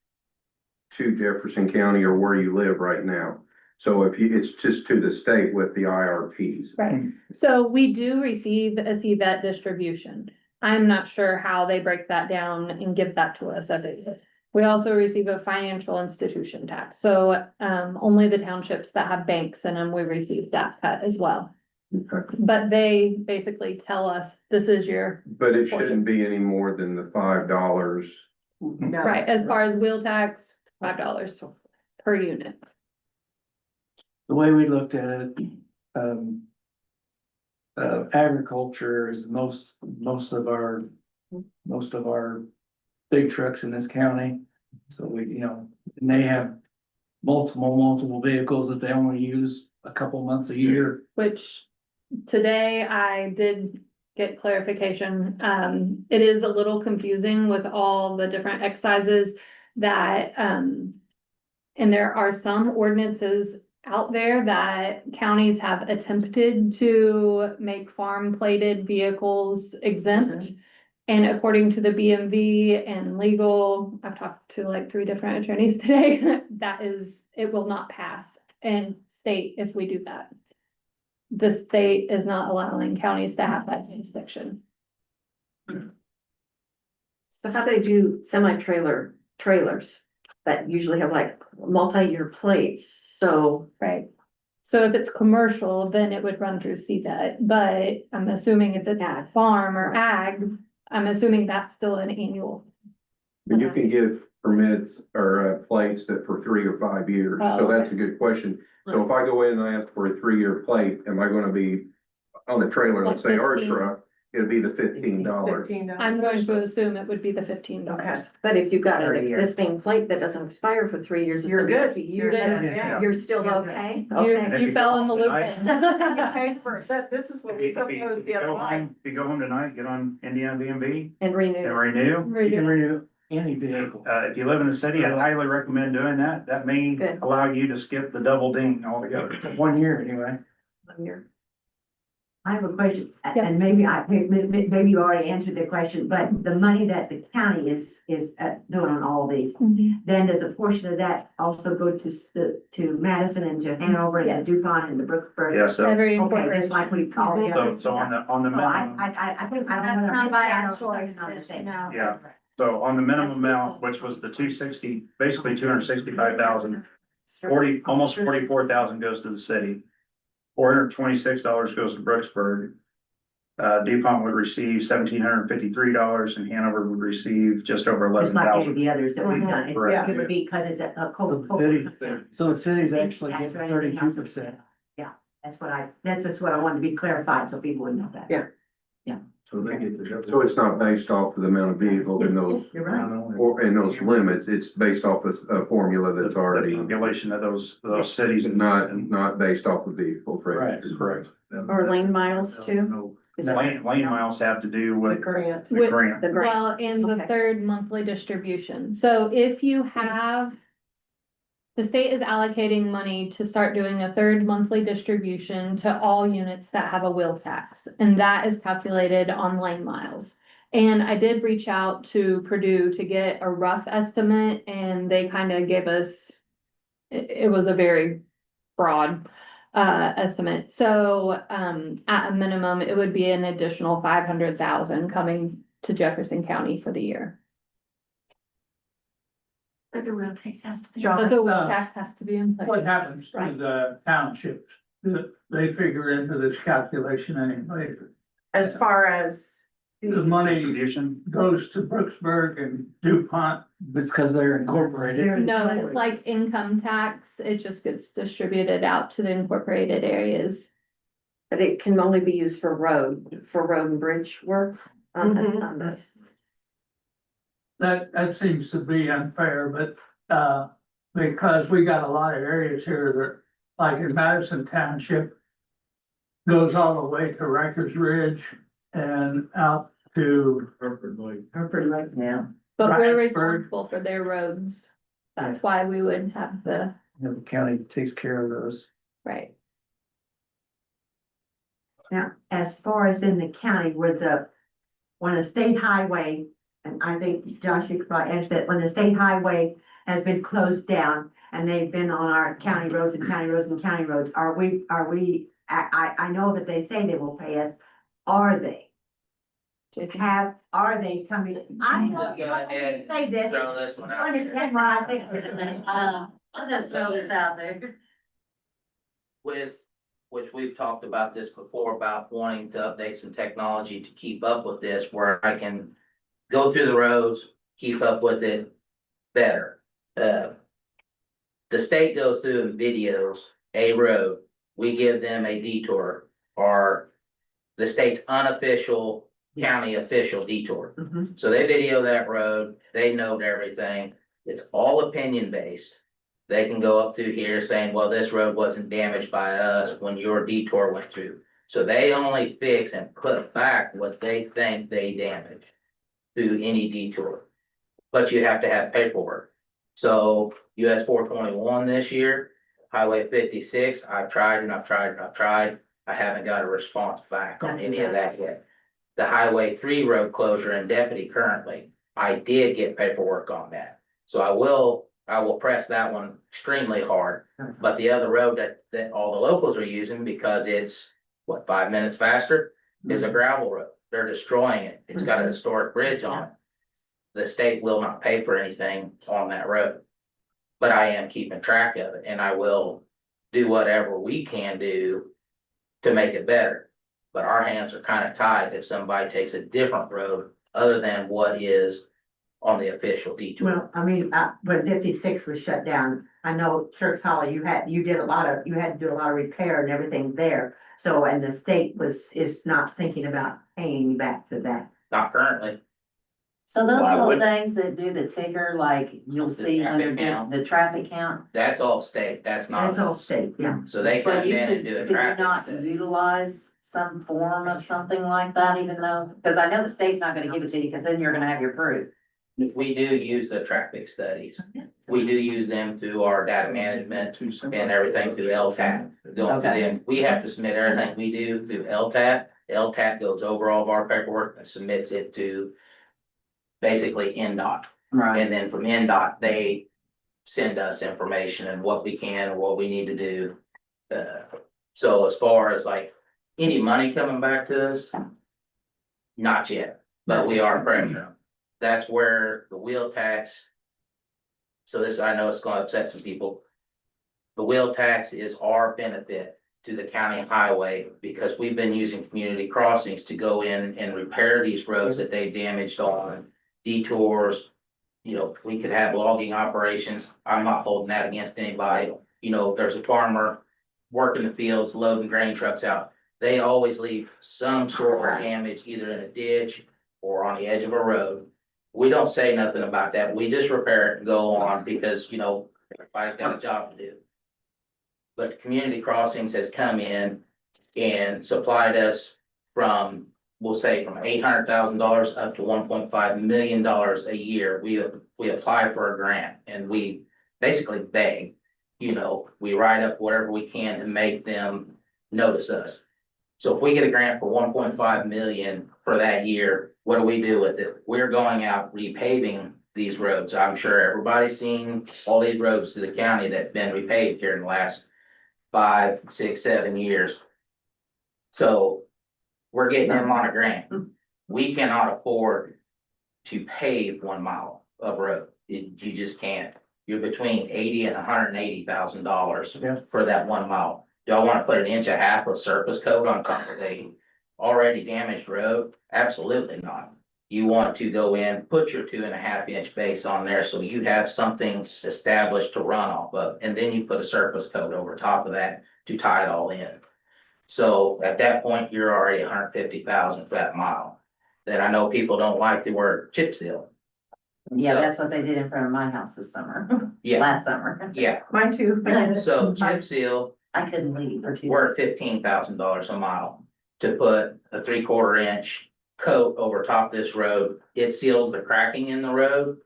M: to Jefferson County or where you live right now. So it's just to the state with the IRPs.
I: Right, so we do receive a CVET distribution. I'm not sure how they break that down and give that to us every year. We also receive a financial institution tax, so only the townships that have banks in them, we receive that cut as well.
M: Okay.
I: But they basically tell us, this is your,
M: But it shouldn't be any more than the $5.
I: right, as far as wheel tax, $5 per unit.
E: The way we looked at it, agriculture is most of our big trucks in this county. So we, and they have multiple vehicles that they only use a couple months a year.
I: Which today I did get clarification. It is a little confusing with all the different excises that, and there are some ordinances out there that counties have attempted to make farm plated vehicles exempt. And according to the BMV and legal, I've talked to like 3 different attorneys today, it will not pass. And state if we do that. The state is not allowing counties to have that jurisdiction.
H: So how they do trailers that usually have like multi-year plates, so.
I: Right. So if it's commercial, then it would run through CDOT, but I'm assuming if it's
H: Ag.
I: farm or ag, I'm assuming that's still an annual.
M: But you can give permits or plates that for 3 or 5 years,
I: Oh,
M: so that's a good question. So if I go in and I ask for a 3-year plate, am I gonna be on the trailer, let's say our
I: 15.
M: truck, it'll be the $15.
A: $15.
I: I'm going to assume it would be the $15.
H: But if you've got an
F: 30 years.
H: existing plate that doesn't expire for 3 years. it's
A: You're
H: gonna
A: good.
H: be a year,
I: You're
H: then
I: good.
A: Yeah.
H: You're still
F: You're good.
H: okay?
I: You,
H: Okay.
I: you fell in the loop.
A: You pay for that, this is what we proposed the other night.
B: If you go home tonight, get on Indiana DMV
H: And
B: and
H: renew.
B: renew.
E: You can renew any vehicle.
B: If you live in the city, I highly recommend doing that. That may
H: Good.
B: allow you to skip the double ding altogether.
E: 1 year anyway.
H: 1 year.
F: I have a question,
I: Yeah.
F: and maybe you already answered the question, but the money that the county is doing on all these, then does a portion of that also go to Madison and to Hanover and
I: Yes.
F: to DuPont and the Brooksburg?
B: Yeah, so,
I: Every
F: Okay, that's
I: incorporation.
F: like we call it.
B: so on the
F: So I
B: minimum,
F: think, I
C: That's
F: don't know.
C: not by our
F: I'm
C: choice,
F: on the same.
C: no.
B: Yeah. so on the minimum
I: That's
B: amount,
I: legal.
B: which was the 260, basically 265,000, 40, almost 44,000 goes to the city. $426 goes to Brooksburg. DuPont would receive $1,753 and Hanover would receive just over
F: It's like any of
B: 11,000.
F: the others that we've done,
B: Correct.
F: it would be, because it's a co.
E: So the city- So the city's actually getting
F: Tax rate,
E: 32%.
F: Yeah, that's what I wanted to be clarified, so people would know that.
H: Yeah.
B: So they get the.
M: So it's not based off of the amount of vehicles in those,
F: You're right.
M: or in those limits, it's based off of a formula that's
B: The
M: already.
B: population of those cities.
M: Not based off of vehicles, right?
E: Right.
B: Correct.
H: Or lane miles too? Is that-
B: Lane miles have to do with
A: Grant.
B: the grant.
H: The grant.
I: Well, and the
H: Okay.
I: third monthly distribution. So if you have. The state is allocating money to start doing a third monthly distribution to all units that have a wheel tax, and that is calculated on lane miles. And I did reach out to Purdue to get a rough estimate, and they kind of gave us. It was a very broad estimate, so at a minimum, it would be an additional 500,000 coming to Jefferson County for the year.
C: But the real tax has to be.
I: But the wheel
N: Uh,
I: tax has to be in place.
N: What happens to
I: Right.
N: the townships? Do they figure into this calculation anyway?
A: As far as.
N: The money
B: Distribution.
N: goes to Brooksburg and DuPont.
E: It's because they're incorporated.
I: No, like income tax, it just gets distributed out to the incorporated areas.
H: But it can only be used for road and bridge work on this.
N: That seems to be unfair, but, because we got a lot of areas here that, like in Madison Township, goes all the way to Rikers Ridge and out to,
F: Pretty right now.
I: But we're
N: Right,
I: responsible for their roads. That's why we would have the,
E: The county takes care of those.
I: right.
F: Now, as far as in the county where when a state highway, and I think Josh, you could probably answer that, when the state highway has been closed down and they've been on our county roads and county roads and county roads, are we, I know that they say they will pay us, are they?
I: Jason?
F: Are they coming? I know you
J: Go
F: don't
J: ahead.
F: say this.
J: Throw this one out.
F: Understand what I think.
K: I'll just throw this out there.
J: With, which we've talked about this before, about wanting to update some technology to keep up with this, where I can go through the roads, keep up with it better. The state goes through and videos a road, we give them a detour, or the state's unofficial county official detour.
F: Mhm.
J: So they video that road, they note everything, it's all opinion based. They can go up through here saying, well, this road wasn't damaged by us when your detour went through. So they only fix and put back what they think they damaged through any detour. But you have to have paperwork. So US 421 this year, Highway 56, I've tried and I've tried and I've tried. I haven't got a response back on any of that yet. The Highway 3 road closure in Deputy currently, I did get paperwork on that. So I will I will press that one extremely hard. But the other road that all the locals are using, because it's, what, 5 minutes faster, is a gravel road. They're destroying it. It's got a historic bridge on it. The state will not pay for anything on that road. But I am keeping track of it, and I will do whatever we can do to make it better. But our hands are kind of tied if somebody takes a different road other than what is on the official detour.
F: Well, I mean, when 56 was shut down, I know Shirks Hollow, you had to do a lot of repair and everything there. So, and the state is not thinking about paying you back for that.
J: Not currently.
K: So those
J: Why
K: little
J: would-
K: things that do the ticker, like you'll
J: The
K: see
J: traffic
K: under
J: count.
K: the traffic count.
J: That's all state. That's not.
F: That's all state, yeah.
J: So they come
K: But you
J: in
K: could,
J: and do a
K: could you
J: traffic
K: not
J: study.
K: utilize some form of something like that, even though, because I know the state's not gonna give it to you, because then you're gonna have your proof.
J: We do use the traffic studies. We do use them through our data management and everything through LTAP. Going through
K: Okay.
J: them, we have to submit everything we do through LTAP. LTAP goes over all of our paperwork and submits it to basically NDOT.
K: Right.
J: And then from NDOT, they send us information and what we can and what we need to do. So as far as like any money coming back to us, not yet, but we are pressuring them. That's where the wheel tax. So this, I know it's gonna upset some people. The wheel tax is our benefit to the county highway because we've been using community crossings to go in and repair these roads that they damaged on detours. You know, we could have logging operations. I'm not holding that against anybody. You know, if there's a farmer working the fields, loading grain trucks out, they always leave some sort of damage either in a ditch or on the edge of a road. We don't say nothing about that. We just repair it and go on because, you know, everybody's got a job to do. But Community Crossings has come in and supplied us from, we'll say from $800,000 up to $1.5 million a year. We apply for a grant and we basically beg, you know, we write up whatever we can to make them notice us. So if we get a grant for 1.5 million for that year, what do we do with it? We're going out repaving these roads. I'm sure everybody's seen all these roads to the county that's been repaved here in the last 5, 6, 7 years. So we're getting them on a grant. We cannot afford to pave 1 mile of road. You just can't. You're between $80,000 and $180,000
E: Yeah.
J: for that 1 mile. Do I want to put 1.5 inches of surface coat on top of a already damaged road? Absolutely not. You want to go in, put your 2.5 inch base on there so you have something established to run off of, and then you put a surface coat over top of that to tie it all in. So at that point, you're already $150,000 for that mile. Then I know people don't like the word chip seal.
K: Yeah,
J: So-
K: that's what they did in front of my house this summer,
J: Yeah,
K: last summer.
J: yeah.
A: Mine too.
J: So chip seal,
K: I couldn't leave for 2
J: we're at $15,000 a mile to put a 3/4 inch coat over top this road. It seals the cracking in the road,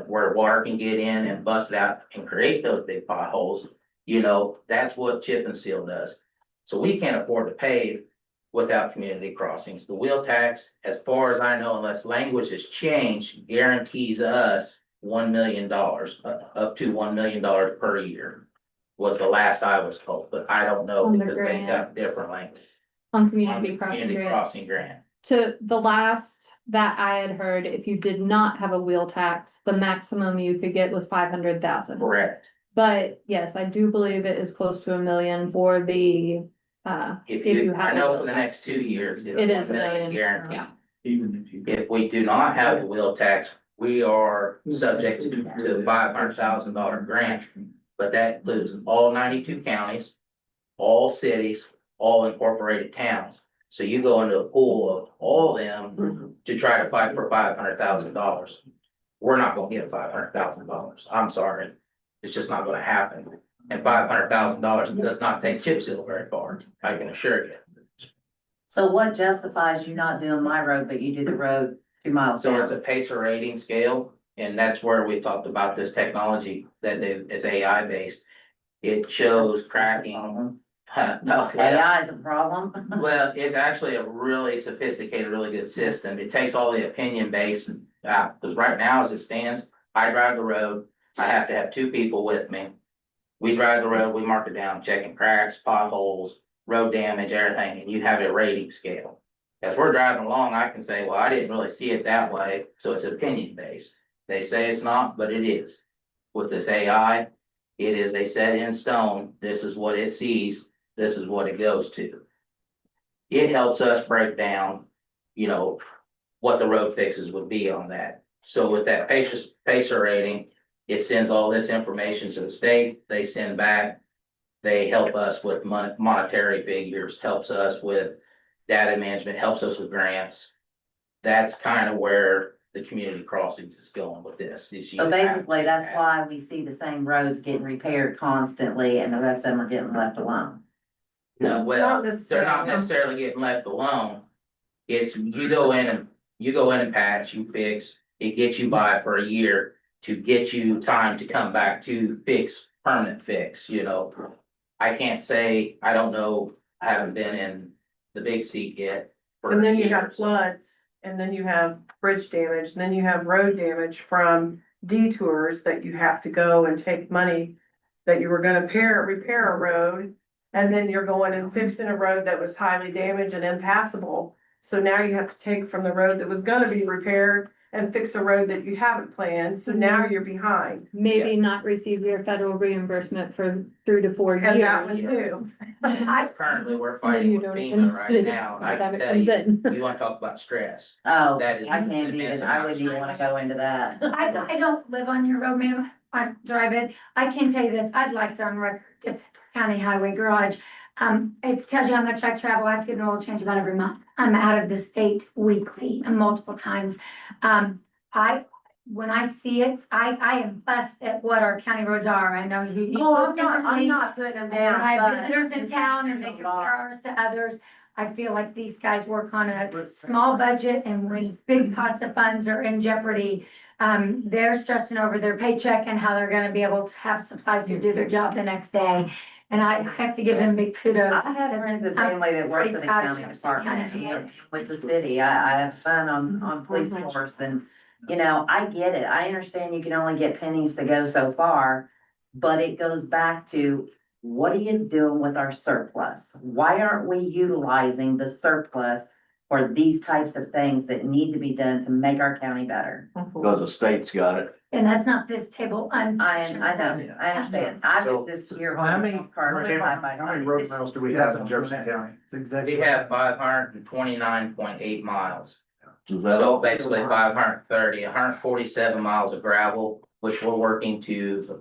J: where water can get in and bust it out and create those big potholes. You know, that's what chip and seal does. So we can't afford to pave without community crossings. The wheel tax, as far as I know, unless language has changed, guarantees us $1 million, up to $1 million per year. Was the last I was told, but I don't know
I: On the
J: because they
I: grant.
J: got different languages.
I: On
J: On
I: community
J: the
I: crossing
J: Community
I: grant.
J: crossing grant.
I: To the last that I had heard, if you did not have a wheel tax, the maximum you could get was 500,000.
J: Correct.
I: But yes, I do believe it is close to $1 million for the,
J: If
I: If
J: you,
I: you have
J: I
I: a
J: know
I: wheel
J: for the
I: tax.
J: next 2 years,
I: It
J: it's
I: is
J: 1
I: $1
J: million
I: million.
J: guaranteed.
I: Yeah.
B: Even if you.
J: If we do not have the wheel tax, we are subject to a $500,000 grant. But that includes all 92 counties, all cities, all incorporated towns. So you go into a pool of all them to try to fight for $500,000. We're not gonna get $500,000. I'm sorry. It's just not gonna happen. And $500,000 does not take chip seal very far, I can assure you.
K: So what justifies you not doing my road, but you do the road 2 miles
J: So
K: down?
J: it's a pacer rating scale, and that's where we talked about this technology that is AI based. It shows cracking. No,
K: AI is a problem.
J: well, it's actually a really sophisticated, really good system. It takes all the opinion based, because right now as it stands, I drive the road. I have to have two people with me. We drive the road, we mark it down, checking cracks, potholes, road damage, everything, and you have a rating scale. As we're driving along, I can say, well, I didn't really see it that way, so it's opinion based. They say it's not, but it is. With this AI, it is a set in stone, this is what it sees, this is what it goes to. It helps us break down, you know, what the road fixes would be on that. So with that pacer rating, it sends all this information to the state, they send back. They help us with monetary figures, helps us with data management, helps us with grants. That's kind of where the community crossings is going with this.
K: So basically, that's why we see the same roads getting repaired constantly and the rest of them are getting left alone.
J: No, well, they're not necessarily getting left alone. It's, you go in and patch, you fix, it gets you by for a year to get you time to come back to fix, permanent fix, you know. I can't say, I don't know, I haven't been in the big seat yet. for
A: And then you have
J: years.
A: floods, and then you have bridge damage, and then you have road damage from detours that you have to go and take money that you were gonna repair a road, and then you're going and fixing a road that was highly damaged and impassable. So now you have to take from the road that was gonna be repaired and fix a road that you haven't planned, so now you're behind.
I: Maybe not receive your federal reimbursement for 3 to 4
A: And that was
I: years.
A: new.
J: Currently, we're
I: Then
J: fighting
I: you
J: with
I: don't
J: FEMA
I: even-
J: right now, and I
I: that
J: can tell
I: comes
J: you,
I: in.
J: you wanna talk about stress.
K: Oh,
J: That is
K: I can't
J: immense
K: even, I
J: amount of
K: wouldn't even wanna
J: stress.
K: go into that.
C: I don't live on your road, ma'am. I drive it. I can tell you this, I'd like to on record to County Highway Garage. It tells you how much I travel. I have to get an oil change about every month. I'm out of the state weekly and multiple times. When I see it, I am blessed at what our county roads are. I know you.
F: Oh,
C: look
F: I'm
C: differently.
F: not putting them
C: When
F: down.
C: I have
F: but
C: visitors in town and they
F: there's a
C: compare
F: lot.
C: ours to others, I feel like these guys work on a small budget and when big pots of funds are in jeopardy, they're stressing over their paycheck and how they're gonna be able to have supplies to do their job the next day. And I have to give them big kudos.
K: I have friends and family that work for the
C: pretty proud of
K: county
C: Jefferson
K: department
C: County.
K: and with the city. I have a son on police force and, you know, I get it. I understand you can only get pennies to go so far. But it goes back to, what are you doing with our surplus? Why aren't we utilizing the surplus for these types of things that need to be done to make our county better?
D: Because the state's got it.
C: And that's not this table.
K: I know, I understand. I
B: So-
K: was just here.
E: How many
B: road miles do we have in Jefferson County?
E: It's exactly.
J: We have 529.8 miles.
D: Is that
J: So
D: all?
J: basically 530, 147 miles of gravel, which we're working to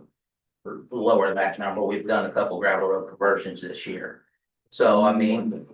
J: lower that number. We've done a couple gravel road conversions this year. So I mean,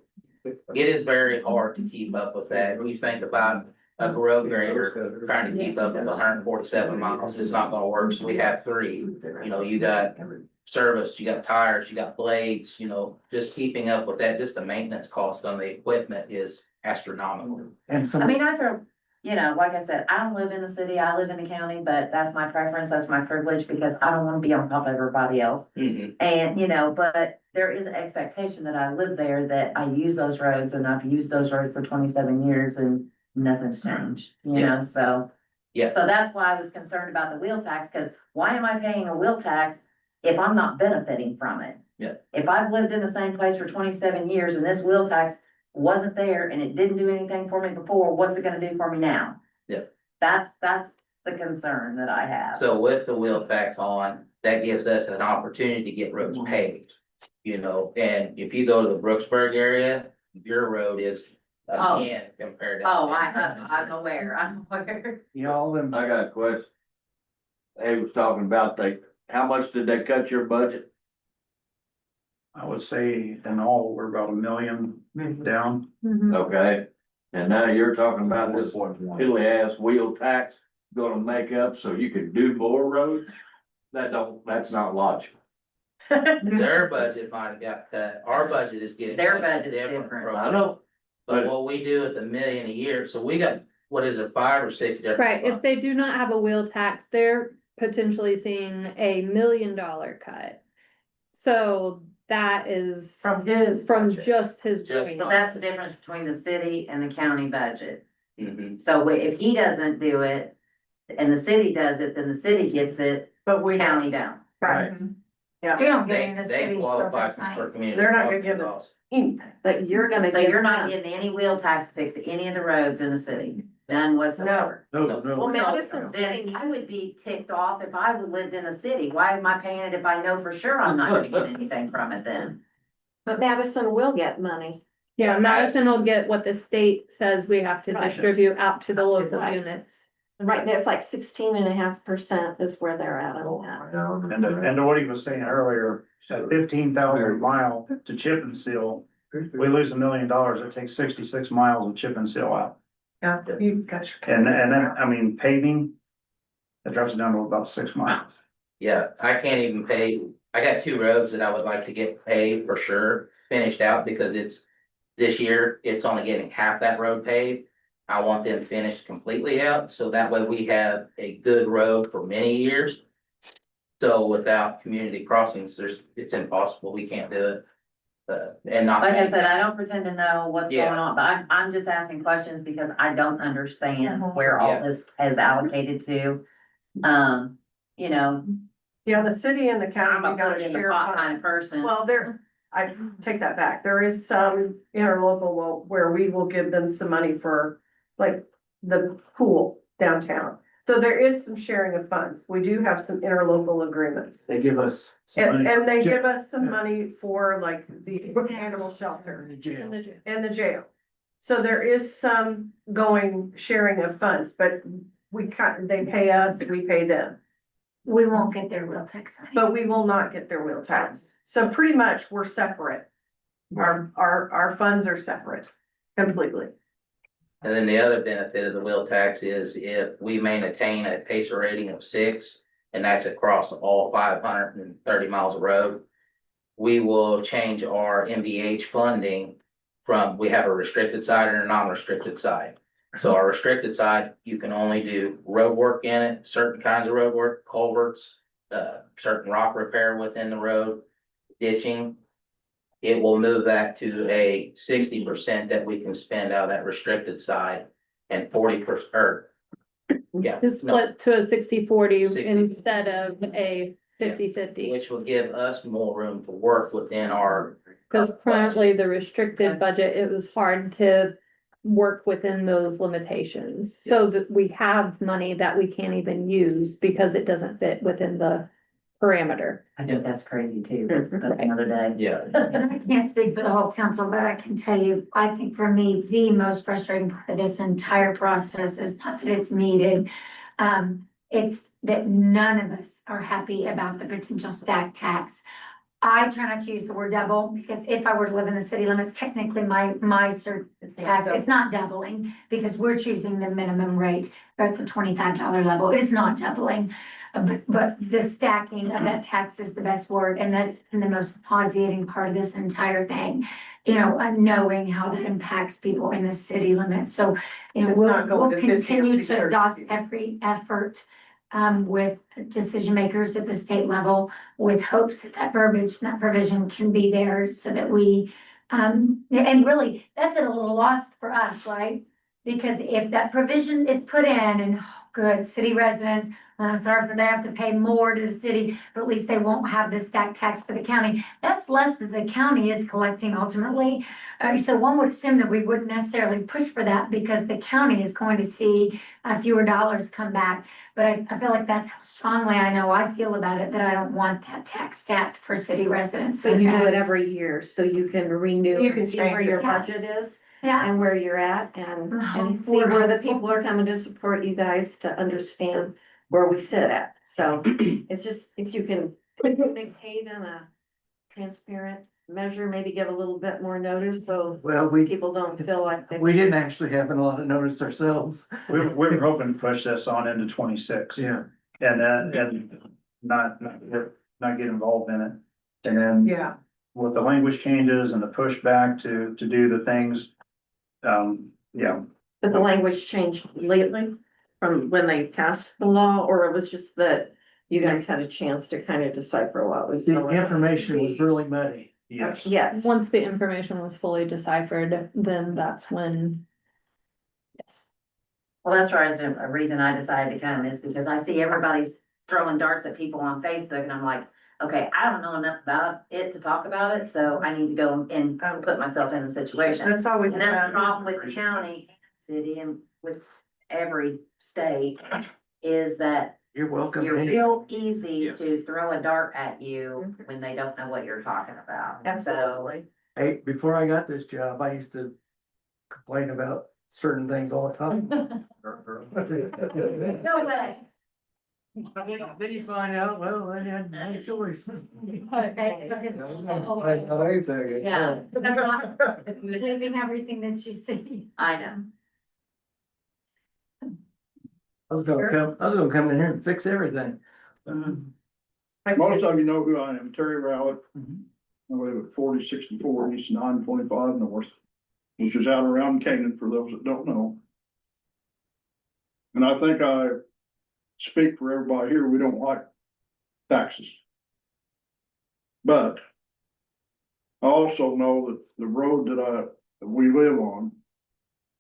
J: it is very hard to keep up with that. When you think about a road grader trying to keep up with 147 miles, it's not gonna work. So we have three. You know, you got service, you got tires, you got blades, you know, just keeping up with that, just the maintenance cost on the equipment is astronomical.
E: And some.
K: I mean, I throw, you know, like I said, I don't live in the city, I live in the county, but that's my preference, that's my privilege, because I don't wanna be on top of everybody else. And, you know, but there is an expectation that I live there, that I use those roads, and I've used those roads for 27 years and nothing's changed, you know, so.
J: Yes,
K: So that's why I was concerned about the wheel tax, cause why am I paying a wheel tax if I'm not benefiting from it?
J: Yeah.
K: If I've lived in the same place for 27 years and this wheel tax wasn't there and it didn't do anything for me before, what's it gonna do for me now?
J: Yeah.
K: That's the concern that I have.
J: so with the wheel tax on, that gives us an opportunity to get roads paved. You know, and if you go to the Brooksburg area, your road is
K: Oh.
J: 10 compared to.
K: Oh, I'm aware.
E: Y'all them.
D: I got a question. They was talking about how much did they cut your budget?
B: I would say in all, we're about 1 million down.
D: Okay, and now you're talking about this piddly ass wheel tax gonna make up so you can do more roads? That's not logical.
J: Their budget might have got cut, our budget is getting.
K: Their
J: cut
K: budget's
J: different
K: different.
J: from-
D: I know,
J: But what we do at the million a year, so we got, what is it, 5 or 6 different.
I: Right, if
J: funds.
I: they do not have a wheel tax, they're potentially seeing $1 million cut. So that is
A: From his.
I: from
A: budget.
I: just his.
J: Just
I: doing
K: So
I: it.
K: that's the difference between the city and the county budget.
J: Mhm.
K: So if he doesn't do it and the city does it, then the city gets it,
A: but we,
K: county down.
A: right,
C: You don't get
J: They,
C: any of the
J: they
C: city's
J: qualify
C: protest money.
J: for community.
A: They're not gonna
J: crossing
A: give it-
J: laws.
A: anything.
H: But you're gonna.
K: So
H: give
K: you're not
H: them-
K: getting any wheel tax to fix any of the roads in the city, none whatsoever.
E: No,
H: Well, Madison's
K: Then I would be ticked off if I lived in a city. Why am I paying it if I know for sure I'm not gonna get anything from it then?
H: But Madison will get money.
I: Yeah, Madison will get what the state says we have to
H: Right.
I: distribute out to the local
H: Right.
I: units.
H: Right, there's like 16.5% is where they're at on that.
B: And to what he was saying earlier, at 15,000 mile to chip and seal, we lose $1 million. It takes 66 miles of chip and seal out.
A: Yeah, you got your.
B: And then, I mean, paving, it drops it down to about 6 miles.
J: Yeah, I can't even pay, I got 2 roads that I would like to get paved for sure, finished out, because this year, it's only getting half that road paved. I want them finished completely out, so that way we have a good road for many years. So without community crossings, it's impossible, we can't do it. And not.
K: Like I said, I don't pretend to know what's
J: Yeah.
K: going on, but I'm just asking questions because I don't understand where all
J: Yeah.
K: this is allocated to. You know,
A: Yeah, the city and the county,
K: I'm a
A: you gotta
K: put in the
A: share
K: pot kind
A: funds.
K: of person.
A: Well, I take that back. There is some interlocal where we will give them some money for like the pool downtown. So there is some sharing of funds. We do have some interlocal agreements.
E: They give us some
A: And,
E: money.
A: and they give us some money for like the animal shelter
E: In the jail.
I: In the jail.
A: and the jail. So there is some sharing of funds, but they pay us, we pay them.
C: We won't get their real tax money.
A: But we will not get their wheel tax. So pretty much we're separate. Our funds are separate completely.
J: And then the other benefit of the wheel tax is if we maintain a pacer rating of 6, and that's across all 530 miles of road, we will change our MVH funding from, we have a restricted side and a non-restricted side. So our restricted side, you can only do road work in it, certain kinds of road work, culverts, certain rock repair within the road, ditching. It will move that to a 60% that we can spend out of that restricted side, and 40%, or, yeah.
I: It's
J: no,
I: split to a 60-40
J: 60.
I: instead of a 50-50.
J: Which will give us more room to work within our.
I: Cause currently the restricted budget, it was hard to work within those limitations. So that we have money that we can't even use because it doesn't fit within the parameter.
K: I know that's crazy too, but that's another day.
J: Yeah.
C: And I can't speak for the whole council, but I can tell you, I think for me, the most frustrating part of this entire process is not that it's needed. It's that none of us are happy about the potential stack tax. I try not to use the word double, because if I were to live in the city limits, technically my tax, it's not doubling, because we're choosing the minimum rate at the $25 level. It is not doubling. But the stacking of that tax is the best word, and the most nauseating part of this entire thing. You know, knowing how that impacts people in the city limits. So, you know,
A: It's not going
C: we'll
A: to 50 or
C: continue to
A: 30.
C: adopt every effort with decision makers at the state level, with hopes that that verbiage, that provision can be there so that we, and really, that's at a little loss for us, right? Because if that provision is put in and good city residents, sorry, they have to pay more to the city, but at least they won't have the stack tax for the county. That's less that the county is collecting ultimately. So one would assume that we wouldn't necessarily push for that because the county is going to see fewer dollars come back. But I feel like that's how strongly I know I feel about it, that I don't want that tax stacked for city residents.
H: But you do it every year, so you can renew
A: You
H: and
A: can
H: see
A: change
H: where
A: it.
H: your
C: Yeah.
H: budget is
C: Yeah,
H: and where you're at and see
C: We're
H: where the
C: hopeful.
H: people are coming to support you guys to understand where we sit at. So it's just, if you can make paid in a transparent measure, maybe give a little bit more notice so
E: Well, we
H: people don't feel like they.
E: didn't actually have a lot of notice ourselves.
B: We were hoping to push this on into 26.
E: Yeah.
B: And not get involved in it. And then
A: Yeah,
B: with the language changes and the pushback to do the things, yeah.
H: But the language changed lately from when they passed the law, or it was just that you guys had a chance to kind of decipher what was
E: The
H: going on?
E: information was really muddy.
B: Yes.
H: Yes.
I: Once the information was fully deciphered, then that's when. Yes.
K: Well, that's why a reason I decided to come is because I see everybody's throwing darts at people on Facebook and I'm like, okay, I don't know enough about it to talk about it, so I need to go and put myself in the situation.
A: That's always.
K: And that's the problem with the county, city, and with every state, is that
E: You're welcome.
K: you're
E: Any-
K: real easy
B: Yes.
K: to throw a dart at you when they don't know what you're talking about. So,
A: Absolutely.
E: Hey, before I got this job, I used to complain about certain things all the time.
K: no way.
E: Then you find out, well, they had no choice.
C: Okay, because
G: Not anything.
K: Yeah.
C: believing everything that you see.
K: I know.
E: I was gonna come in here and fix everything.
O: Most of you know who I am, Terry Rowlett. I live at 4064 East 925 North, which is out around Canaan for those that don't know. And I think I speak for everybody here, we don't like taxes. But I also know that the road that we live on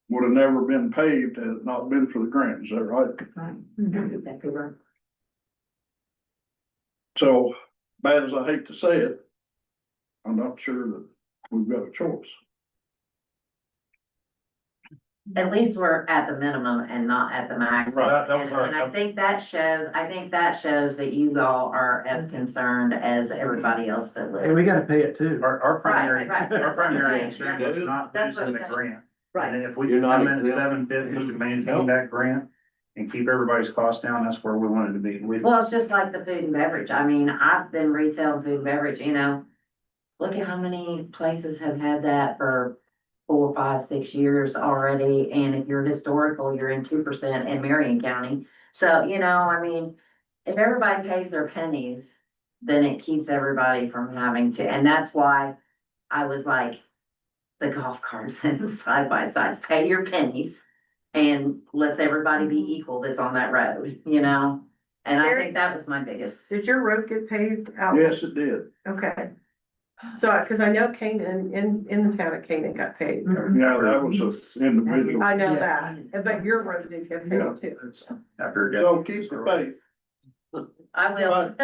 O: would have never been paved had it not been for the grant, is that right?
K: Exactly right.
O: So, bad as I hate to say it, I'm not sure that we've got a choice.
K: At least we're at the minimum and not at the maximum.
B: Right, that was our-
K: And I think that shows that you all are as concerned as everybody else that
E: Hey,
K: lives.
E: we gotta pay it too.
B: Our primary,
K: Right, right,
B: our
K: that's what I'm
B: primary
K: saying.
B: concern is not
K: That's what
B: losing
K: I'm
B: the
K: saying.
B: grant.
K: Right.
B: And if we
D: You're
B: can
D: not
B: come in at
D: exempt.
B: 750 to maintain that grant and keep everybody's costs down, that's where we wanted to be.
K: Well, it's just like the food and beverage. I mean, I've been retail food and beverage, you know. Look at how many places have had that for 4, 5, 6 years already. And if you're historical, you're in 2% in Marion County. So, you know, I mean, if everybody pays their pennies, then it keeps everybody from having to, and that's why I was like, the golf carts and the side by sides, pay your pennies. And let's everybody be equal that's on that road, you know? And I think that was my biggest.
A: Did your road get paved out?
O: Yes, it did.
A: Okay. So, cause I know Canaan, in the town of Canaan got paved.
O: Yeah, that was an individual.
A: I know
E: Yeah.
A: that, but your road did get paved too.
B: After. it
O: So
B: got-
O: keep the faith.
K: I will.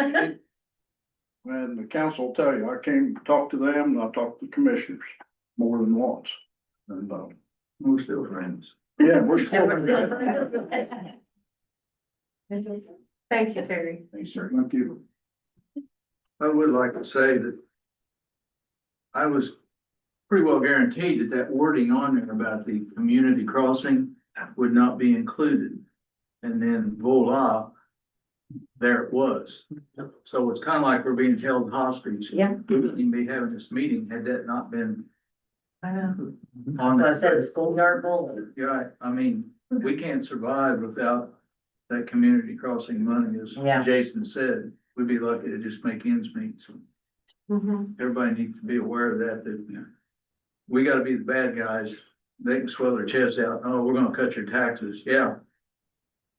O: And the council will tell you, I came to talk to them and I talked to the commissioners more than once. And,
B: We're still friends.
O: yeah, we're
K: And
O: still.
K: we're still-
A: Thank you, Terry.
B: Thanks, sir.
O: Thank you.
N: I would like to say that I was pretty well guaranteed that that wording on there about the community crossing would not be included. And then voila, there it was. So it's kind of like we're being held hostage.
K: Yeah.
N: We wouldn't even be having this meeting had that not been
K: I know.
N: on.
K: That's what I said, the schoolyard bowl.
N: You're right. I mean, we can't survive without that community crossing money, as
K: Yeah.
N: Jason said. We'd be lucky to just make ends meet. So everybody needs to be aware of that, that we gotta be the bad guys. They can swell their chests out, oh, we're gonna cut your taxes, yeah.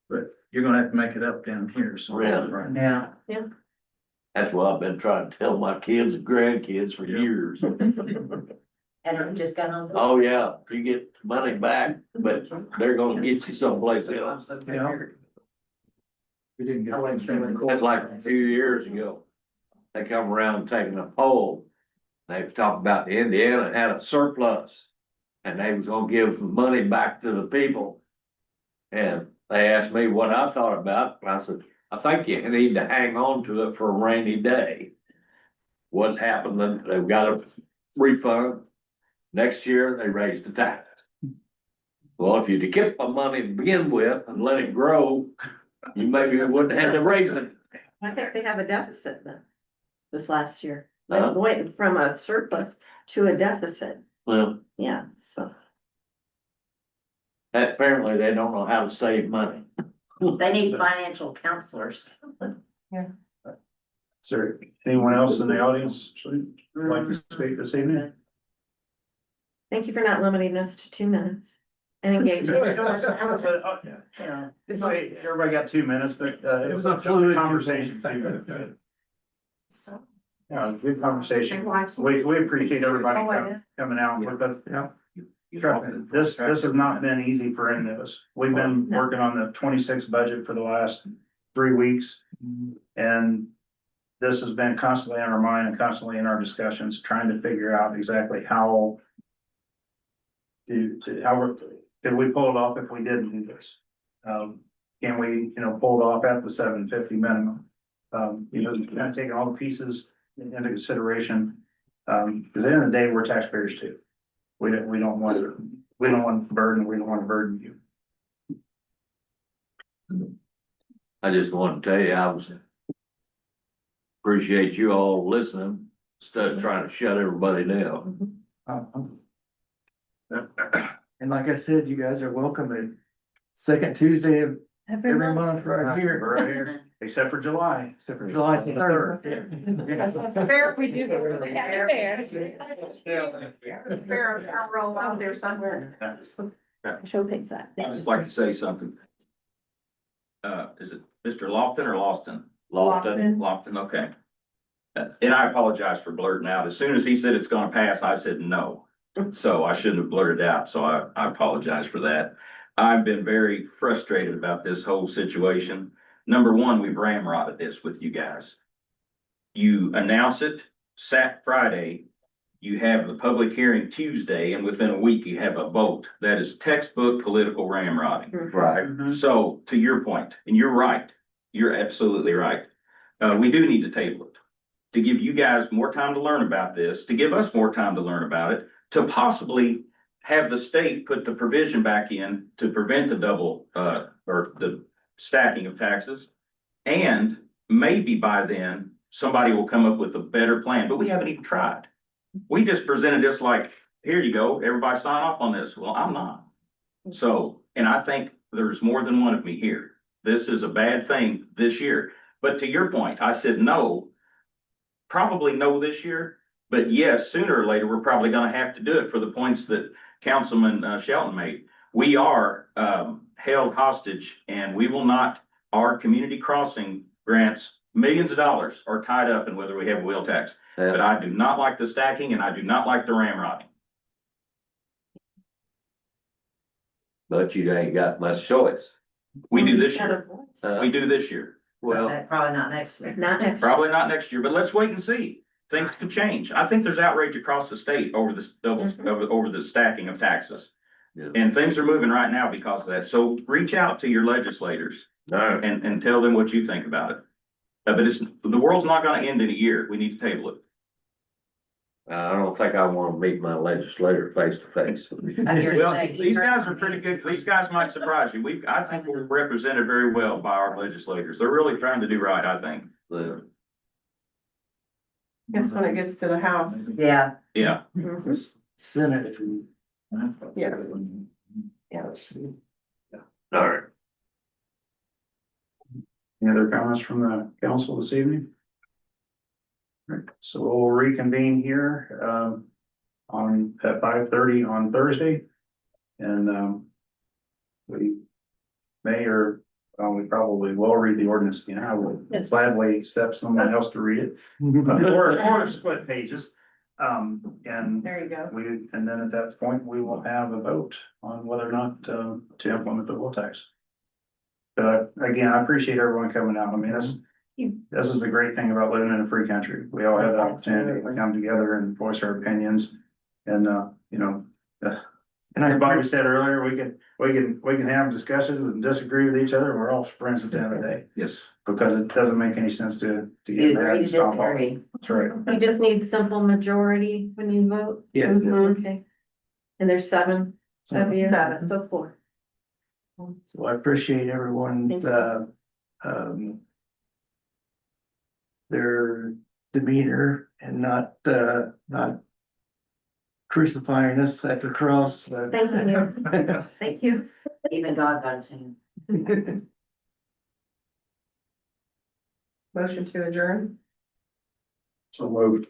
N: But you're gonna have to make it up down here, so.
D: Yeah.
K: Yeah.
D: That's what I've been trying to tell my kids and grandkids for years.
K: And it just got on.
D: Oh, yeah, you get money back, but they're gonna get you someplace else.
N: We didn't get.
D: That's like a few years ago. They come around taking a poll. They was talking about Indiana had a surplus. And they was gonna give money back to the people. And they asked me what I thought about, it. I said, I think you need to hang on to it for a rainy day. What happened, then they've got a refund. Next year, they raised the taxes. Well, if you'd kept the money to begin with and let it grow, you maybe wouldn't have to raise it.
H: I think they have a deficit then, this last year. They
D: Huh?
H: went from a surplus to a deficit,
D: Well,
H: yeah, so.
D: apparently they don't know how to save money.
K: They need financial counselors.
B: Sir, anyone else in the audience would like to speak this evening?
H: Thank you for not limiting us to 2 minutes and engaging.
B: It's like, everybody got 2 minutes, but, it was a
E: fluid
B: conversation.
K: So.
B: Yeah, it was a good conversation. We appreciate everybody coming out with us.
E: Yeah.
B: Trust me, this has not been easy for any of us. We've been working on the 26 budget for the last 3 weeks. And this has been constantly on our mind and constantly in our discussions, trying to figure out exactly how can we pull it off if we didn't do this? Can we, pull it off at the $750 minimum? Kind of taking all the pieces into consideration. Because at the end of the day, we're taxpayers too. We don't want to burden you.
D: I just want to tell you, appreciate you all listening instead of trying to shut everybody down.
E: And like I said, you guys are welcome at second Tuesday of every month right here,
B: Right here, except for July.
E: except for July 3rd.
A: Fair, we do.
I: Fair.
A: Fair, roll out there somewhere.
I: Show pigs that.
D: I'd just like to say something. Is it Mr. Lofton or Lawston?
A: Lofton.
D: Lofton, okay. And I apologize for blurting out. As soon as he said it's gonna pass, I said no. So I shouldn't have blurted out, so I apologize for that. I've been very frustrated about this whole situation. Number one, we've ramrodded this with you guys. You announce it Friday, you have the public hearing Tuesday, and within a week you have a vote. That is textbook political ramrodding.
J: Right.
D: So to your point, and you're right, you're absolutely right. We do need to table it. To give you guys more time to learn about this, to give us more time to learn about it, to possibly have the state put the provision back in to prevent the double, or the stacking of taxes. And maybe by then, somebody will come up with a better plan, but we haven't even tried. We just presented this like, here you go, everybody sign off on this. Well, I'm not. So, and I think there's more than one of me here. This is a bad thing this year. But to your point, I said no, probably no this year, but yes, sooner or later, we're probably gonna have to do it for the points that Councilman Shelton made. We are held hostage and we will not, our community crossing grants, millions of dollars are tied up in whether we have a wheel tax. But I do not like the stacking and I do not like the ramrodding.
J: But you ain't got much choice.
D: We do this year. We do this year.
J: Well,
K: Probably not next year.
H: Not next.
D: Probably not next year, but let's wait and see. Things could change. I think there's outrage across the state over this over the stacking of taxes.
J: Yeah.
D: And things are moving right now because of that. So reach out to your legislators
J: all right.
D: and tell them what you think about it. But the world's not gonna end in a year. We need to table it.
J: I don't think I want to meet my legislator face to face.
D: Well, these guys are pretty good. These guys might surprise you. I think we're represented very well by our legislators. They're really trying to do right, I think.
A: Guess when it gets to the house.
K: Yeah.
D: Yeah.
E: Senate.
A: Yeah.
J: All right.
B: Any other comments from the council this evening? Right, so we'll reconvene here, at 5:30 on Thursday. And, we may we probably will read the ordinance again. I will
I: Yes.
B: gladly accept someone else to read it. Or split pages. And
A: There you go.
B: and then at that point, we will have a vote on whether or not, to implement the wheel tax. But again, I appreciate everyone coming out. I mean, this is the great thing about living in a free country. We all have the opportunity to come together and voice our opinions. And, and like Bobby said earlier, we can have discussions and disagree with each other. And we're all friends at the end of the day.
D: Yes.
B: Because it doesn't make any sense to
K: You
B: get mad
K: agree to
B: and stomp off.
K: disagree.
B: That's right.
H: You just need simple majority when you vote?
E: Yes.
H: Okay. And there's 7 of you?
A: 7.
H: So 4.
E: So I appreciate everyone's,
H: Thank
E: their demeanor and not crucifying us at the cross.
H: Thank you. Thank you.
K: Even God got a chance.
A: Motion to adjourn.
B: So moved.